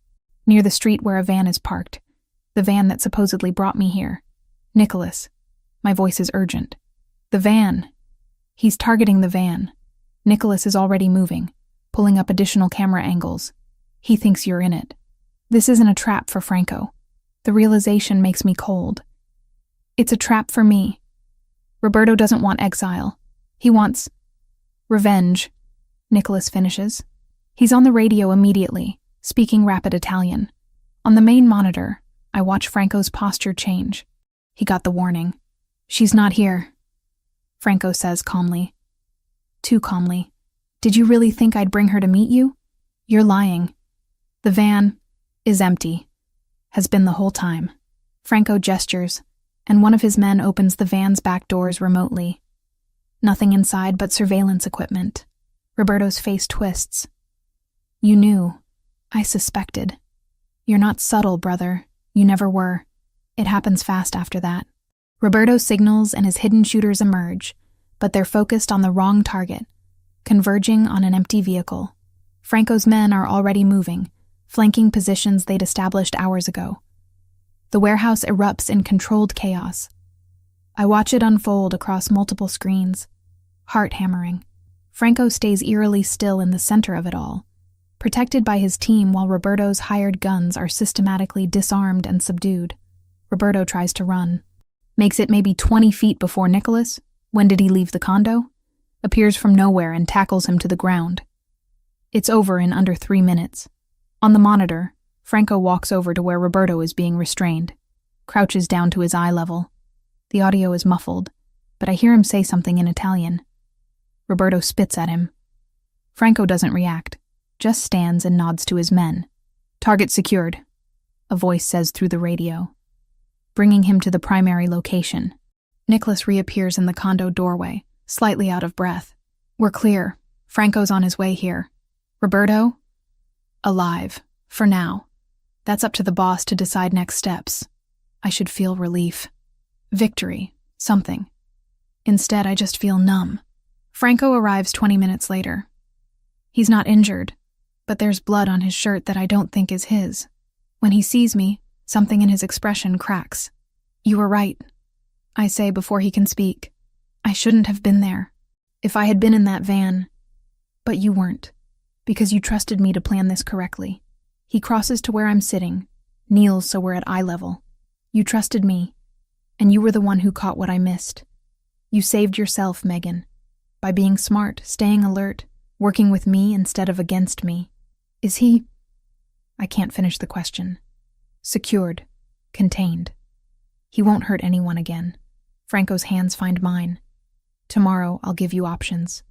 A: near the street where a van is parked, the van that supposedly brought me here. Nicholas. My voice is urgent. The van. He's targeting the van. Nicholas is already moving, pulling up additional camera angles. He thinks you're in it. This isn't a trap for Franco. The realization makes me cold. It's a trap for me. Roberto doesn't want exile. He wants revenge, Nicholas finishes. He's on the radio immediately, speaking rapid Italian. On the main monitor, I watch Franco's posture change. He got the warning. She's not here, Franco says calmly. Too calmly. Did you really think I'd bring her to meet you? You're lying. The van is empty. Has been the whole time. Franco gestures, and one of his men opens the van's back doors remotely. Nothing inside but surveillance equipment. Roberto's face twists. You knew. I suspected. You're not subtle, brother. You never were. It happens fast after that. Roberto signals and his hidden shooters emerge, but they're focused on the wrong target, converging on an empty vehicle. Franco's men are already moving, flanking positions they'd established hours ago. The warehouse erupts in controlled chaos. I watch it unfold across multiple screens, heart-hammering. Franco stays eerily still in the center of it all, protected by his team while Roberto's hired guns are systematically disarmed and subdued. Roberto tries to run. Makes it maybe 20 feet before Nicholas. When did he leave the condo? Appears from nowhere and tackles him to the ground. It's over in under 3 minutes. On the monitor, Franco walks over to where Roberto is being restrained, crouches down to his eye level. The audio is muffled, but I hear him say something in Italian. Roberto spits at him. Franco doesn't react, just stands and nods to his men. Target secured, a voice says through the radio, bringing him to the primary location. Nicholas reappears in the condo doorway, slightly out of breath. We're clear. Franco's on his way here. Roberto? Alive. For now. That's up to the boss to decide next steps. I should feel relief. Victory. Something. Instead, I just feel numb. Franco arrives 20 minutes later. He's not injured, but there's blood on his shirt that I don't think is his. When he sees me, something in his expression cracks. You were right, I say before he can speak. I shouldn't have been there. If I had been in that van. But you weren't, because you trusted me to plan this correctly. He crosses to where I'm sitting, kneels so we're at eye level. You trusted me, and you were the one who caught what I missed. You saved yourself, Megan, by being smart, staying alert, working with me instead of against me. Is he? I can't finish the question. Secured, contained. He won't hurt anyone again. Franco's hands find mine. Tomorrow, I'll give you options.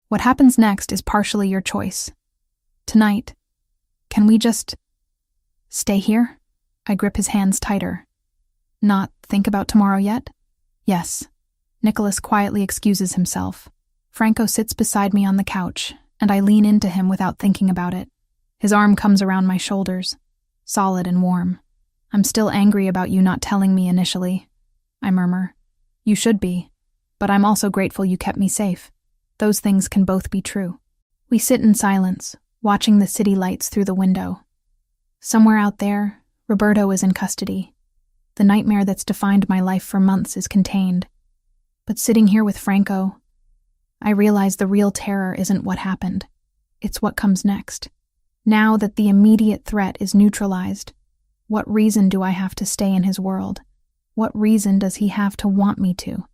A: What happens next is partially your choice. Tonight, can we just stay here? I grip his hands tighter. Not think about tomorrow yet? Yes. Nicholas quietly excuses himself. Franco sits beside me on the couch, and I lean into him without thinking about it. His arm comes around my shoulders, solid and warm. I'm still angry about you not telling me initially, I murmur. You should be, but I'm also grateful you kept me safe. Those things can both be true. We sit in silence, watching the city lights through the window. Somewhere out there, Roberto is in custody. The nightmare that's defined my life for months is contained. But sitting here with Franco, I realize the real terror isn't what happened. It's what comes next. Now that the immediate threat is neutralized, what reason do I have to stay in his world? What reason does he have to want me to?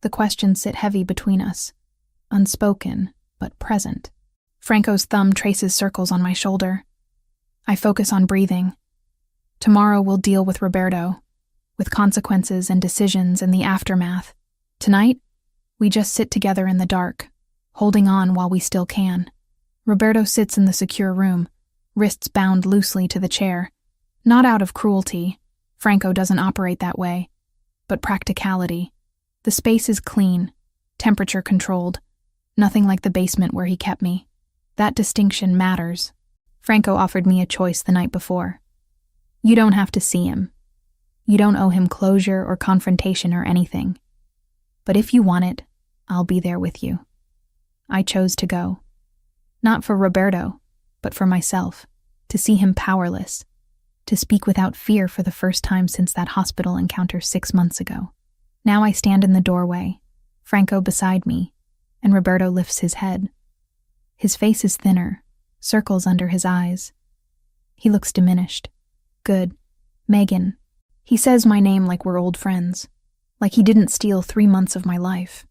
A: The questions sit heavy between us. unspoken, but present. Franco's thumb traces circles on my shoulder. I focus on breathing. Tomorrow we'll deal with Roberto, with consequences and decisions and the aftermath. Tonight, we just sit together in the dark, holding on while we still can. Roberto sits in the secure room, wrists bound loosely to the chair. Not out of cruelty, Franco doesn't operate that way, but practicality. The space is clean, temperature controlled, nothing like the basement where he kept me. That distinction matters. Franco offered me a choice the night before. You don't have to see him. You don't owe him closure or confrontation or anything. But if you want it, I'll be there with you. I chose to go. Not for Roberto, but for myself, to see him powerless, to speak without fear for the first time since that hospital encounter 6 months ago. Now I stand in the doorway, Franco beside me, and Roberto lifts his head. His face is thinner, circles under his eyes. He looks diminished. Good. Megan. He says my name like we're old friends, like he didn't steal 3 months of my life.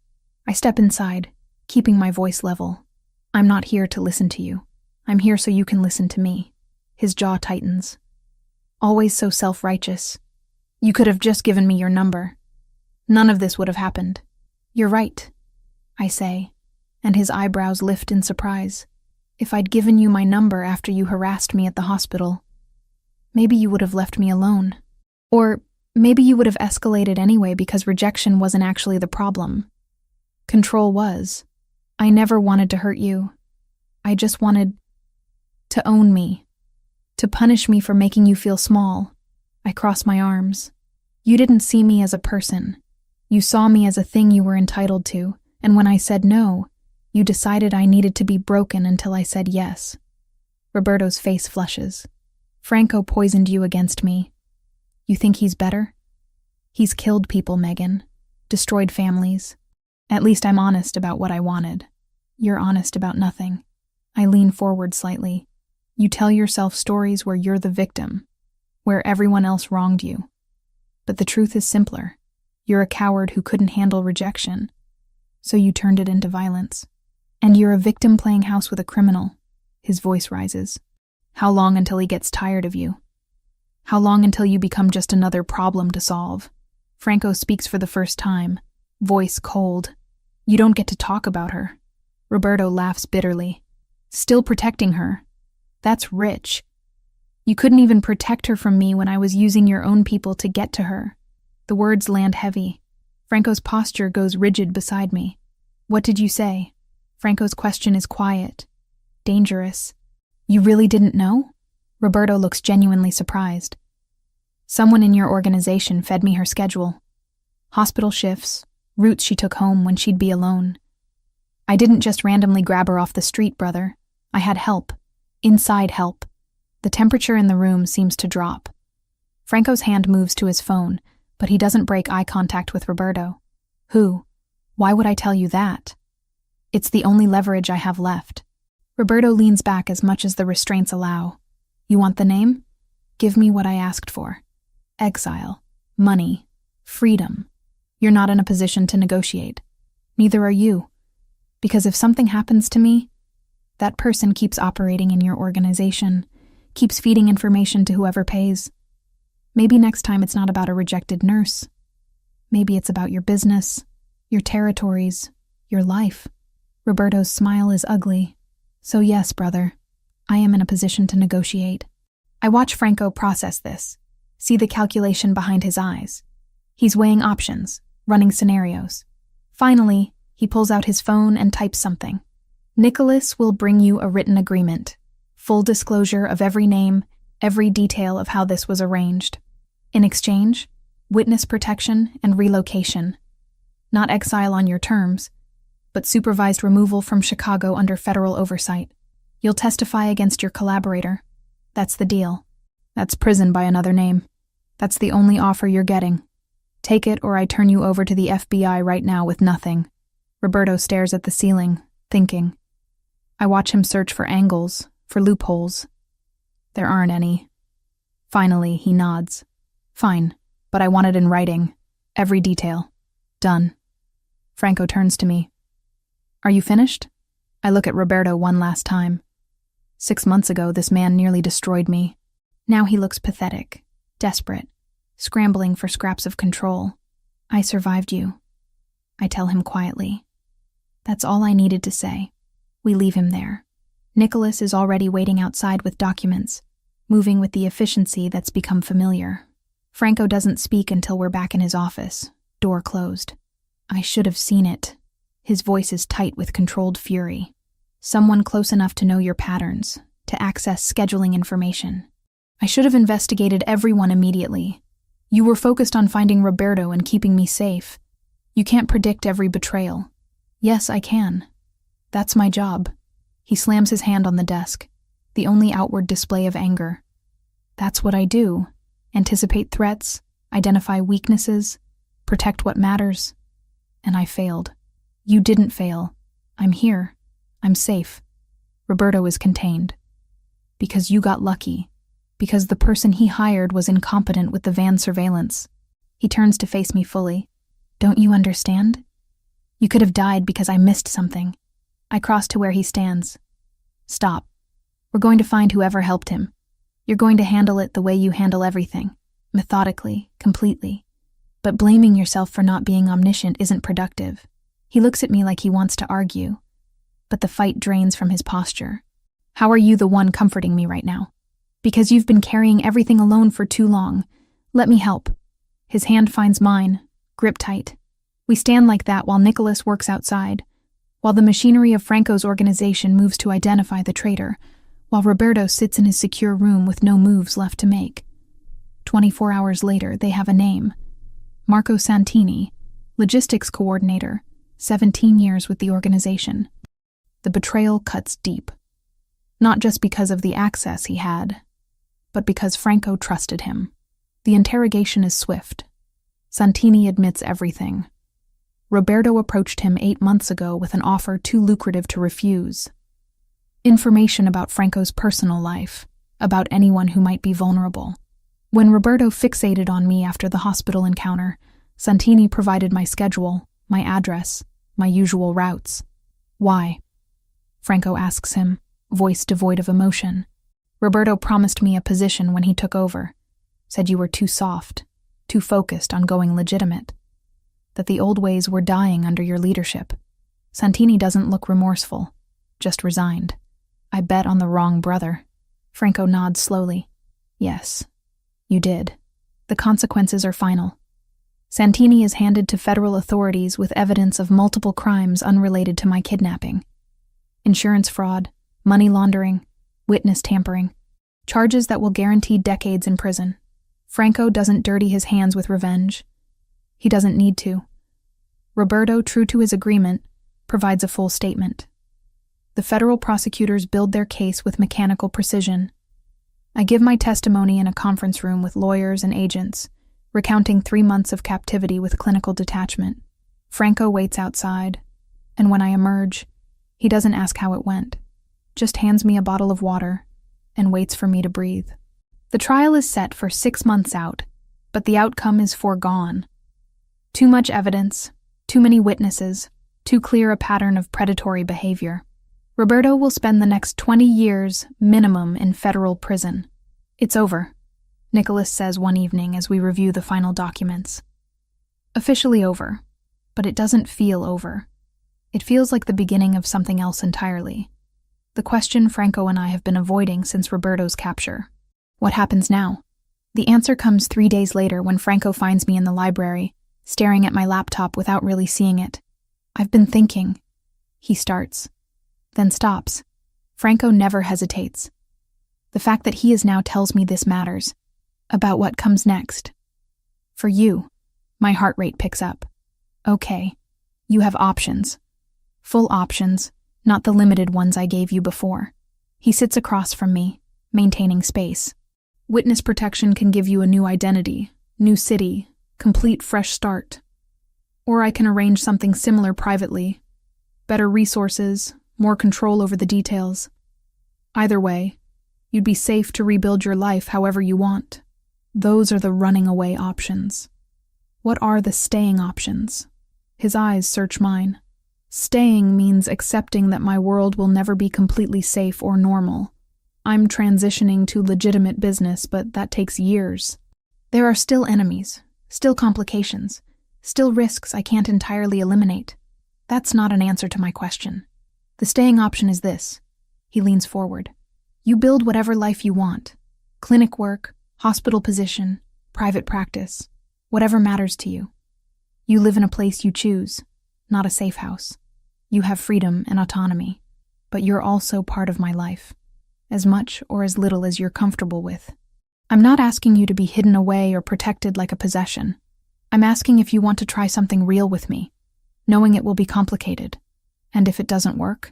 A: I step inside, keeping my voice level. I'm not here to listen to you. I'm here so you can listen to me. His jaw tightens. Always so self-righteous. You could have just given me your number. None of this would have happened. You're right, I say, and his eyebrows lift in surprise. If I'd given you my number after you harassed me at the hospital, maybe you would have left me alone. Or maybe you would have escalated anyway because rejection wasn't actually the problem. Control was. I never wanted to hurt you. I just wanted to own me, to punish me for making you feel small. I cross my arms. You didn't see me as a person. You saw me as a thing you were entitled to, and when I said no, you decided I needed to be broken until I said yes. Roberto's face flushes. Franco poisoned you against me. You think he's better? He's killed people, Megan. Destroyed families. At least I'm honest about what I wanted. You're honest about nothing. I lean forward slightly. You tell yourself stories where you're the victim, where everyone else wronged you. But the truth is simpler. You're a coward who couldn't handle rejection, so you turned it into violence. And you're a victim playing house with a criminal. His voice rises. How long until he gets tired of you? How long until you become just another problem to solve? Franco speaks for the first time, voice cold. You don't get to talk about her. Roberto laughs bitterly. Still protecting her. That's rich. You couldn't even protect her from me when I was using your own people to get to her. The words land heavy. Franco's posture goes rigid beside me. What did you say? Franco's question is quiet. Dangerous. You really didn't know? Roberto looks genuinely surprised. Someone in your organization fed me her schedule. Hospital shifts, routes she took home when she'd be alone. I didn't just randomly grab her off the street, brother. I had help. Inside help. The temperature in the room seems to drop. Franco's hand moves to his phone, but he doesn't break eye contact with Roberto. Who? Why would I tell you that? It's the only leverage I have left. Roberto leans back as much as the restraints allow. You want the name? Give me what I asked for. Exile. Money. Freedom. You're not in a position to negotiate. Neither are you. Because if something happens to me, that person keeps operating in your organization, keeps feeding information to whoever pays. Maybe next time it's not about a rejected nurse. Maybe it's about your business, your territories, your life. Roberto's smile is ugly. So yes, brother, I am in a position to negotiate. I watch Franco process this, see the calculation behind his eyes. He's weighing options, running scenarios. Finally, he pulls out his phone and types something. Nicholas will bring you a written agreement. Full disclosure of every name, every detail of how this was arranged. In exchange, witness protection and relocation. Not exile on your terms, but supervised removal from Chicago under federal oversight. You'll testify against your collaborator. That's the deal. That's prison by another name. That's the only offer you're getting. Take it or I turn you over to the FBI right now with nothing. Roberto stares at the ceiling, thinking. I watch him search for angles, for loopholes. There aren't any. Finally, he nods. Fine, but I want it in writing. Every detail. Done. Franco turns to me. Are you finished? I look at Roberto one last time. 6 months ago, this man nearly destroyed me. Now he looks pathetic, desperate, scrambling for scraps of control. I survived you, I tell him quietly. That's all I needed to say. We leave him there. Nicholas is already waiting outside with documents, moving with the efficiency that's become familiar. Franco doesn't speak until we're back in his office, door closed. I should have seen it. His voice is tight with controlled fury. Someone close enough to know your patterns, to access scheduling information. I should have investigated everyone immediately. You were focused on finding Roberto and keeping me safe. You can't predict every betrayal. Yes, I can. That's my job. He slams his hand on the desk, the only outward display of anger. That's what I do. Anticipate threats, identify weaknesses, protect what matters. And I failed. You didn't fail. I'm here. I'm safe. Roberto is contained. Because you got lucky. Because the person he hired was incompetent with the van surveillance. He turns to face me fully. Don't you understand? You could have died because I missed something. I cross to where he stands. Stop. We're going to find whoever helped him. You're going to handle it the way you handle everything. Methodically, completely. But blaming yourself for not being omniscient isn't productive. He looks at me like he wants to argue. But the fight drains from his posture. How are you the one comforting me right now? Because you've been carrying everything alone for too long. Let me help. His hand finds mine, grip tight. We stand like that while Nicholas works outside, while the machinery of Franco's organization moves to identify the traitor, while Roberto sits in his secure room with no moves left to make. 24 hours later, they have a name. Marco Santini, logistics coordinator, 17 years with the organization. The betrayal cuts deep. Not just because of the access he had, but because Franco trusted him. The interrogation is swift. Santini admits everything. Roberto approached him 8 months ago with an offer too lucrative to refuse. Information about Franco's personal life, about anyone who might be vulnerable. When Roberto fixated on me after the hospital encounter, Santini provided my schedule, my address, my usual routes. Why? Franco asks him, voice devoid of emotion. Roberto promised me a position when he took over. Said you were too soft, too focused on going legitimate. That the old ways were dying under your leadership. Santini doesn't look remorseful, just resigned. I bet on the wrong brother. Franco nods slowly. Yes, you did. The consequences are final. Santini is handed to federal authorities with evidence of multiple crimes unrelated to my kidnapping. Insurance fraud, money laundering, witness tampering. Charges that will guarantee decades in prison. Franco doesn't dirty his hands with revenge. He doesn't need to. Roberto, true to his agreement, provides a full statement. The federal prosecutors build their case with mechanical precision. I give my testimony in a conference room with lawyers and agents, recounting 3 months of captivity with clinical detachment. Franco waits outside, and when I emerge, he doesn't ask how it went, just hands me a bottle of water and waits for me to breathe. The trial is set for 6 months out, but the outcome is foregone. Too much evidence, too many witnesses, too clear a pattern of predatory behavior. Roberto will spend the next 20 years minimum in federal prison. It's over, Nicholas says one evening as we review the final documents. Officially over, but it doesn't feel over. It feels like the beginning of something else entirely. The question Franco and I have been avoiding since Roberto's capture. What happens now? The answer comes 3 days later when Franco finds me in the library, staring at my laptop without really seeing it. I've been thinking. He starts, then stops. Franco never hesitates. The fact that he is now tells me this matters. About what comes next. For you, my heart rate picks up. Okay, you have options. Full options, not the limited ones I gave you before. He sits across from me, maintaining space. Witness protection can give you a new identity, new city, complete fresh start. Or I can arrange something similar privately. Better resources, more control over the details. Either way, you'd be safe to rebuild your life however you want. Those are the running away options. What are the staying options? His eyes search mine. Staying means accepting that my world will never be completely safe or normal. I'm transitioning to legitimate business, but that takes years. There are still enemies, still complications, still risks I can't entirely eliminate. That's not an answer to my question. The staying option is this. He leans forward. You build whatever life you want. Clinic work, hospital position, private practice, whatever matters to you. You live in a place you choose, not a safe house. You have freedom and autonomy, but you're also part of my life, as much or as little as you're comfortable with. I'm not asking you to be hidden away or protected like a possession. I'm asking if you want to try something real with me, knowing it will be complicated. And if it doesn't work,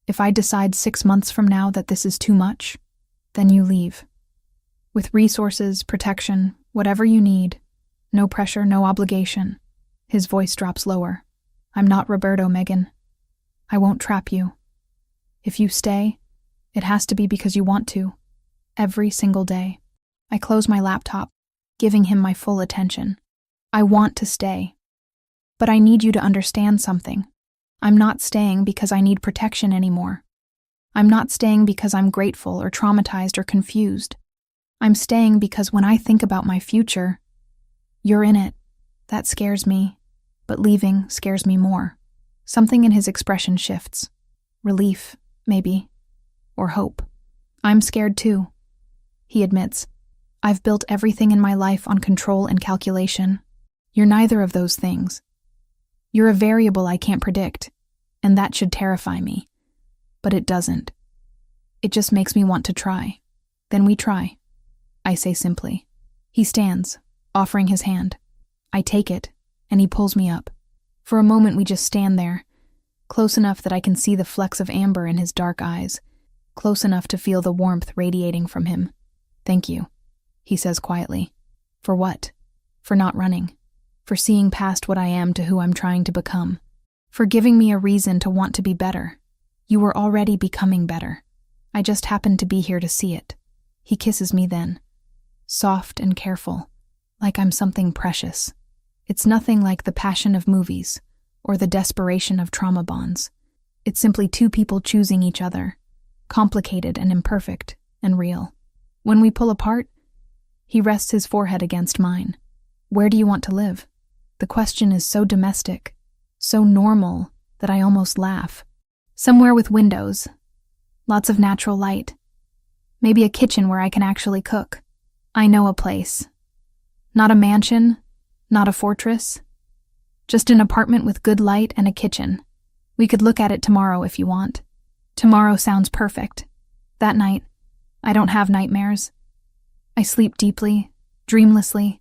A: if I decide 6 months from now that this is too much, then you leave. With resources, protection, whatever you need. No pressure, no obligation. His voice drops lower. I'm not Roberto, Megan. I won't trap you. If you stay, it has to be because you want to. Every single day. I close my laptop, giving him my full attention. I want to stay. But I need you to understand something. I'm not staying because I need protection anymore. I'm not staying because I'm grateful or traumatized or confused. I'm staying because when I think about my future, you're in it. That scares me, but leaving scares me more. Something in his expression shifts. Relief, maybe, or hope. I'm scared too, he admits. I've built everything in my life on control and calculation. You're neither of those things. You're a variable I can't predict, and that should terrify me. But it doesn't. It just makes me want to try. Then we try, I say simply. He stands, offering his hand. I take it, and he pulls me up. For a moment we just stand there, close enough that I can see the flecks of amber in his dark eyes, close enough to feel the warmth radiating from him. Thank you, he says quietly. For what? For not running. For seeing past what I am to who I'm trying to become. For giving me a reason to want to be better. You were already becoming better. I just happened to be here to see it. He kisses me then. Soft and careful, like I'm something precious. It's nothing like the passion of movies, or the desperation of trauma bonds. It's simply two people choosing each other, complicated and imperfect and real. When we pull apart, he rests his forehead against mine. Where do you want to live? The question is so domestic, so normal, that I almost laugh. Somewhere with windows, lots of natural light. Maybe a kitchen where I can actually cook. I know a place. Not a mansion, not a fortress. Just an apartment with good light and a kitchen. We could look at it tomorrow if you want. Tomorrow sounds perfect. That night, I don't have nightmares. I sleep deeply, dreamlessly,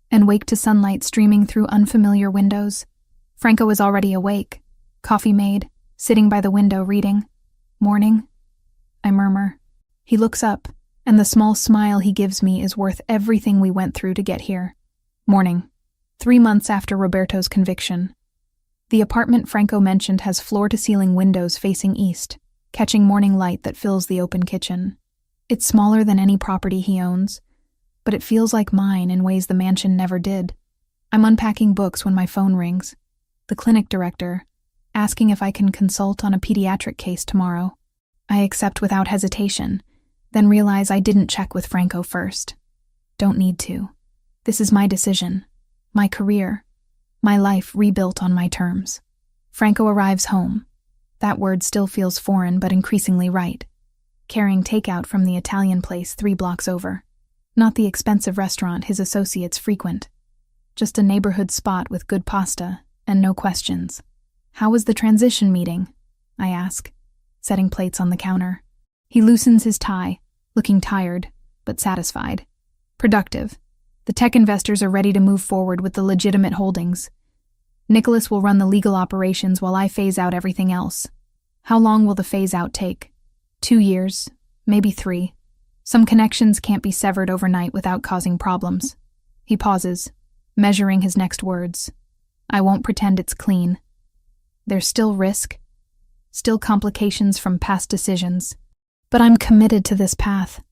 A: and wake to sunlight streaming through unfamiliar windows. Franco is already awake, coffee made, sitting by the window reading. Morning, I murmur. He looks up, and the small smile he gives me is worth everything we went through to get here. Morning, 3 months after Roberto's conviction. The apartment Franco mentioned has floor-to-ceiling windows facing east, catching morning light that fills the open kitchen. It's smaller than any property he owns, but it feels like mine in ways the mansion never did. I'm unpacking books when my phone rings. The clinic director, asking if I can consult on a pediatric case tomorrow. I accept without hesitation, then realize I didn't check with Franco first. Don't need to. This is my decision, my career, my life rebuilt on my terms. Franco arrives home. That word still feels foreign but increasingly right. Carrying takeout from the Italian place 3 blocks over. Not the expensive restaurant his associates frequent. Just a neighborhood spot with good pasta and no questions. How was the transition meeting? I ask, setting plates on the counter. He loosens his tie, looking tired, but satisfied. Productive. The tech investors are ready to move forward with the legitimate holdings. Nicholas will run the legal operations while I phase out everything else. How long will the phase out take? 2 years, maybe 3. Some connections can't be severed overnight without causing problems. He pauses, measuring his next words. I won't pretend it's clean. There's still risk, still complications from past decisions. But I'm committed to this path.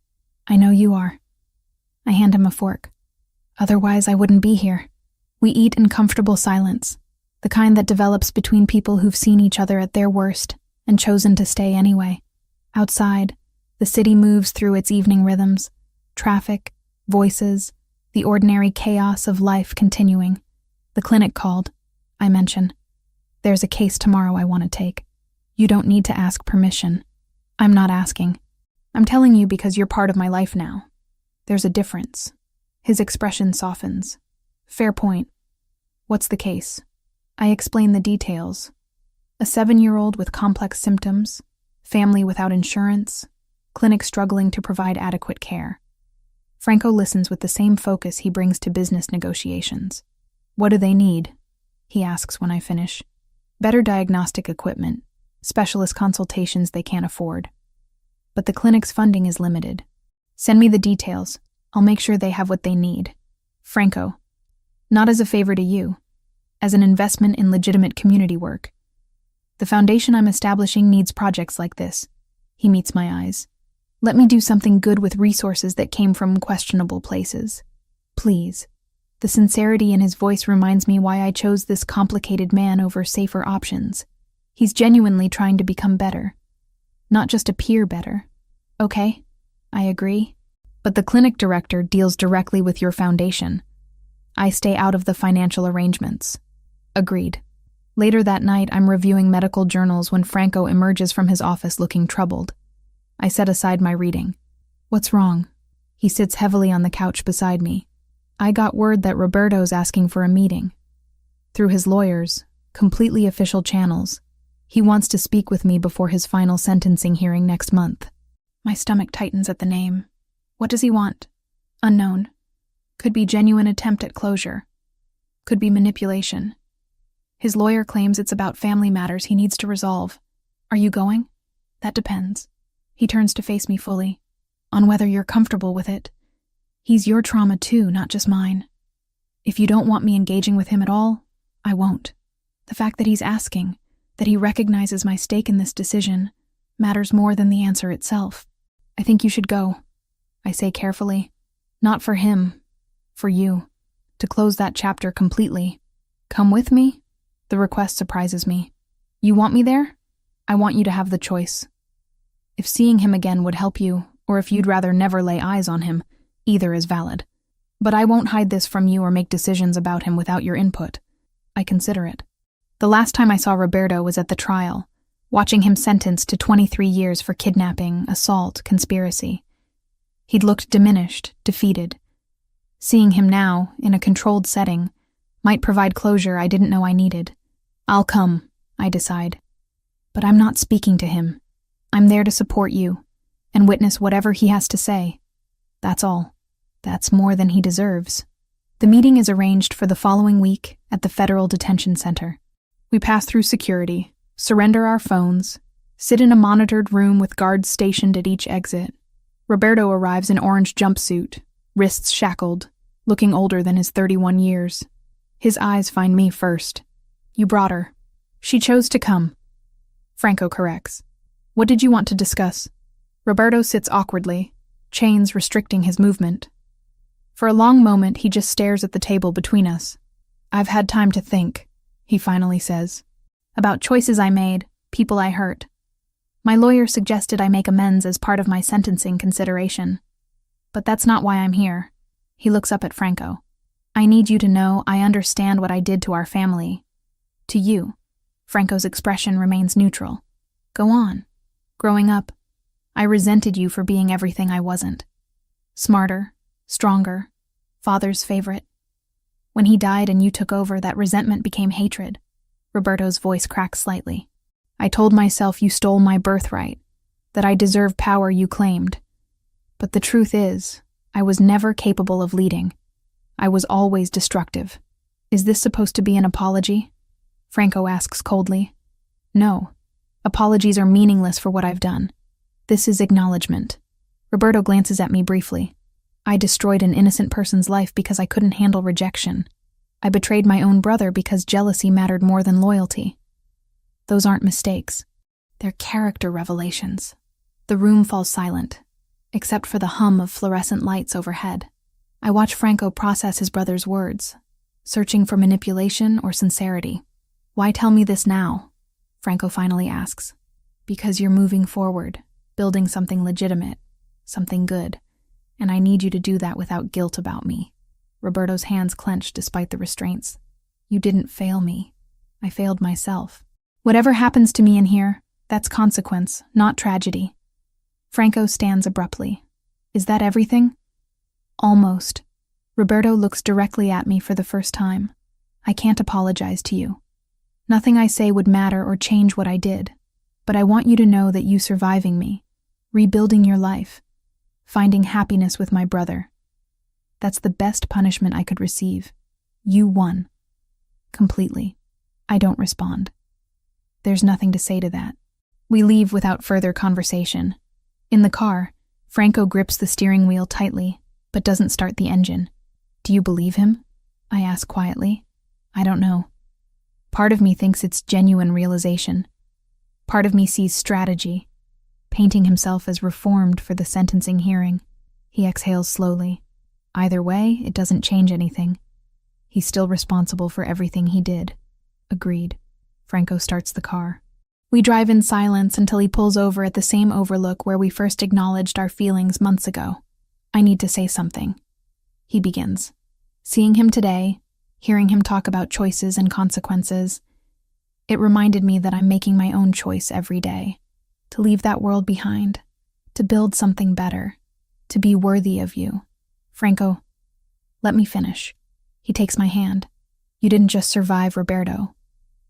A: I know you are. I hand him a fork. Otherwise, I wouldn't be here. We eat in comfortable silence. The kind that develops between people who've seen each other at their worst and chosen to stay anyway. Outside, the city moves through its evening rhythms, traffic, voices, the ordinary chaos of life continuing. The clinic called, I mention. There's a case tomorrow I want to take. You don't need to ask permission. I'm not asking. I'm telling you because you're part of my life now. There's a difference. His expression softens. Fair point. What's the case? I explain the details. A 7-year-old with complex symptoms, family without insurance, clinic struggling to provide adequate care. Franco listens with the same focus he brings to business negotiations. What do they need? He asks when I finish. Better diagnostic equipment, specialist consultations they can't afford. But the clinic's funding is limited. Send me the details. I'll make sure they have what they need. Franco. Not as a favor to you, as an investment in legitimate community work. The foundation I'm establishing needs projects like this. He meets my eyes. Let me do something good with resources that came from questionable places. Please. The sincerity in his voice reminds me why I chose this complicated man over safer options. He's genuinely trying to become better. Not just appear better. Okay, I agree. But the clinic director deals directly with your foundation. I stay out of the financial arrangements. Agreed. Later that night, I'm reviewing medical journals when Franco emerges from his office looking troubled. I set aside my reading. What's wrong? He sits heavily on the couch beside me. I got word that Roberto's asking for a meeting. Through his lawyers, completely official channels. He wants to speak with me before his final sentencing hearing next month. My stomach tightens at the name. What does he want? Unknown. Could be genuine attempt at closure. Could be manipulation. His lawyer claims it's about family matters he needs to resolve. Are you going? That depends. He turns to face me fully. On whether you're comfortable with it. He's your trauma too, not just mine. If you don't want me engaging with him at all, I won't. The fact that he's asking, that he recognizes my stake in this decision, matters more than the answer itself. I think you should go, I say carefully. Not for him, for you. To close that chapter completely. Come with me? The request surprises me. You want me there? I want you to have the choice. If seeing him again would help you, or if you'd rather never lay eyes on him, either is valid. But I won't hide this from you or make decisions about him without your input. I consider it. The last time I saw Roberto was at the trial, watching him sentenced to 23 years for kidnapping, assault, conspiracy. He'd looked diminished, defeated. Seeing him now, in a controlled setting, might provide closure I didn't know I needed. I'll come, I decide. But I'm not speaking to him. I'm there to support you, and witness whatever he has to say. That's all. That's more than he deserves. The meeting is arranged for the following week at the Federal Detention Center. We pass through security, surrender our phones, sit in a monitored room with guards stationed at each exit. Roberto arrives in orange jumpsuit, wrists shackled, looking older than his 31 years. His eyes find me first. You brought her. She chose to come. Franco corrects. What did you want to discuss? Roberto sits awkwardly, chains restricting his movement. For a long moment, he just stares at the table between us. I've had time to think, he finally says. About choices I made, people I hurt. My lawyer suggested I make amends as part of my sentencing consideration. But that's not why I'm here. He looks up at Franco. I need you to know I understand what I did to our family. To you. Franco's expression remains neutral. Go on. Growing up, I resented you for being everything I wasn't. Smarter, stronger, father's favorite. When he died and you took over, that resentment became hatred. Roberto's voice cracks slightly. I told myself you stole my birthright, that I deserve power you claimed. But the truth is, I was never capable of leading. I was always destructive. Is this supposed to be an apology? Franco asks coldly. No. Apologies are meaningless for what I've done. This is acknowledgement. Roberto glances at me briefly. I destroyed an innocent person's life because I couldn't handle rejection. I betrayed my own brother because jealousy mattered more than loyalty. Those aren't mistakes. They're character revelations. The room falls silent, except for the hum of fluorescent lights overhead. I watch Franco process his brother's words, searching for manipulation or sincerity. Why tell me this now? Franco finally asks. Because you're moving forward, building something legitimate, something good, and I need you to do that without guilt about me. Roberto's hands clench despite the restraints. You didn't fail me. I failed myself. Whatever happens to me in here, that's consequence, not tragedy. Franco stands abruptly. Is that everything? Almost. Roberto looks directly at me for the first time. I can't apologize to you. Nothing I say would matter or change what I did, but I want you to know that you surviving me, rebuilding your life, finding happiness with my brother. That's the best punishment I could receive. You won. Completely. I don't respond. There's nothing to say to that. We leave without further conversation. In the car, Franco grips the steering wheel tightly, but doesn't start the engine. Do you believe him? I ask quietly. I don't know. Part of me thinks it's genuine realization. Part of me sees strategy, painting himself as reformed for the sentencing hearing. He exhales slowly. Either way, it doesn't change anything. He's still responsible for everything he did. Agreed. Franco starts the car. We drive in silence until he pulls over at the same overlook where we first acknowledged our feelings months ago. I need to say something. He begins. Seeing him today, hearing him talk about choices and consequences, it reminded me that I'm making my own choice every day. To leave that world behind. To build something better. To be worthy of you. Franco, let me finish. He takes my hand. You didn't just survive Roberto.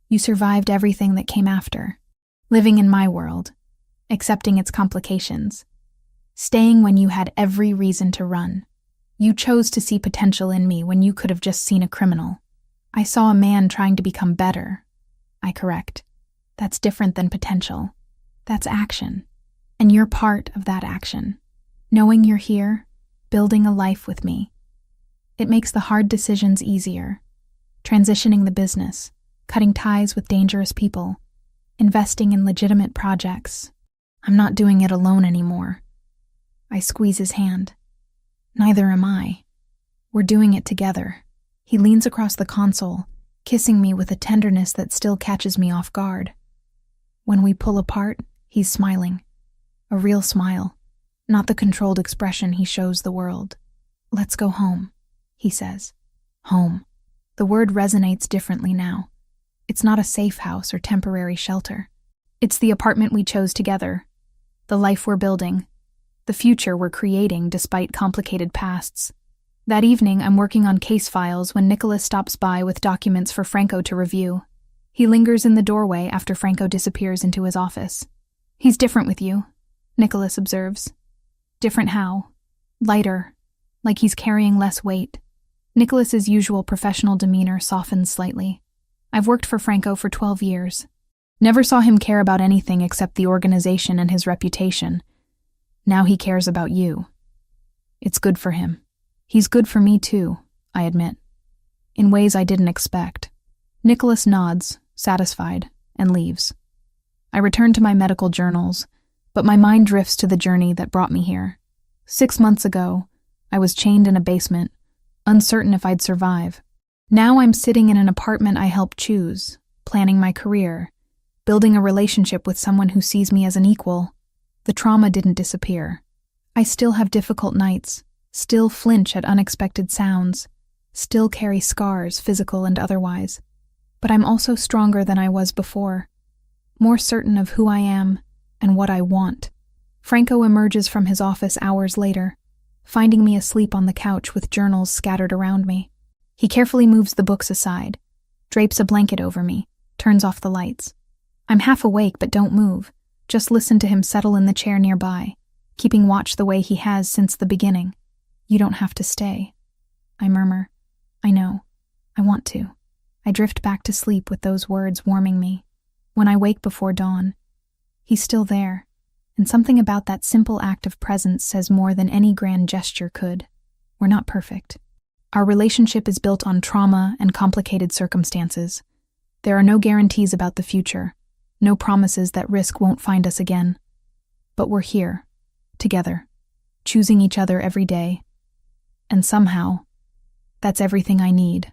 A: You survived everything that came after. Living in my world. Accepting its complications. Staying when you had every reason to run. You chose to see potential in me when you could have just seen a criminal. I saw a man trying to become better. I correct. That's different than potential. That's action. And you're part of that action. Knowing you're here, building a life with me. It makes the hard decisions easier. Transitioning the business, cutting ties with dangerous people, investing in legitimate projects. I'm not doing it alone anymore. I squeeze his hand. Neither am I. We're doing it together. He leans across the console, kissing me with a tenderness that still catches me off guard. When we pull apart, he's smiling. A real smile, not the controlled expression he shows the world. Let's go home, he says. Home. The word resonates differently now. It's not a safe house or temporary shelter. It's the apartment we chose together, the life we're building, the future we're creating despite complicated pasts. That evening, I'm working on case files when Nicholas stops by with documents for Franco to review. He lingers in the doorway after Franco disappears into his office. He's different with you, Nicholas observes. Different how? Lighter, like he's carrying less weight. Nicholas's usual professional demeanor softens slightly. I've worked for Franco for 12 years. Never saw him care about anything except the organization and his reputation. Now he cares about you. It's good for him. He's good for me too, I admit. In ways I didn't expect. Nicholas nods, satisfied, and leaves. I return to my medical journals, but my mind drifts to the journey that brought me here. 6 months ago, I was chained in a basement, uncertain if I'd survive. Now I'm sitting in an apartment I helped choose, planning my career, building a relationship with someone who sees me as an equal. The trauma didn't disappear. I still have difficult nights, still flinch at unexpected sounds, still carry scars, physical and otherwise. But I'm also stronger than I was before, more certain of who I am and what I want. Franco emerges from his office hours later, finding me asleep on the couch with journals scattered around me. He carefully moves the books aside, drapes a blanket over me, turns off the lights. I'm half awake but don't move, just listen to him settle in the chair nearby, keeping watch the way he has since the beginning. You don't have to stay. I murmur. I know. I want to. I drift back to sleep with those words warming me. When I wake before dawn, he's still there, and something about that simple act of presence says more than any grand gesture could. We're not perfect. Our relationship is built on trauma and complicated circumstances. There are no guarantees about the future, no promises that risk won't find us again. But we're here, together, choosing each other every day. And somehow, that's everything I need.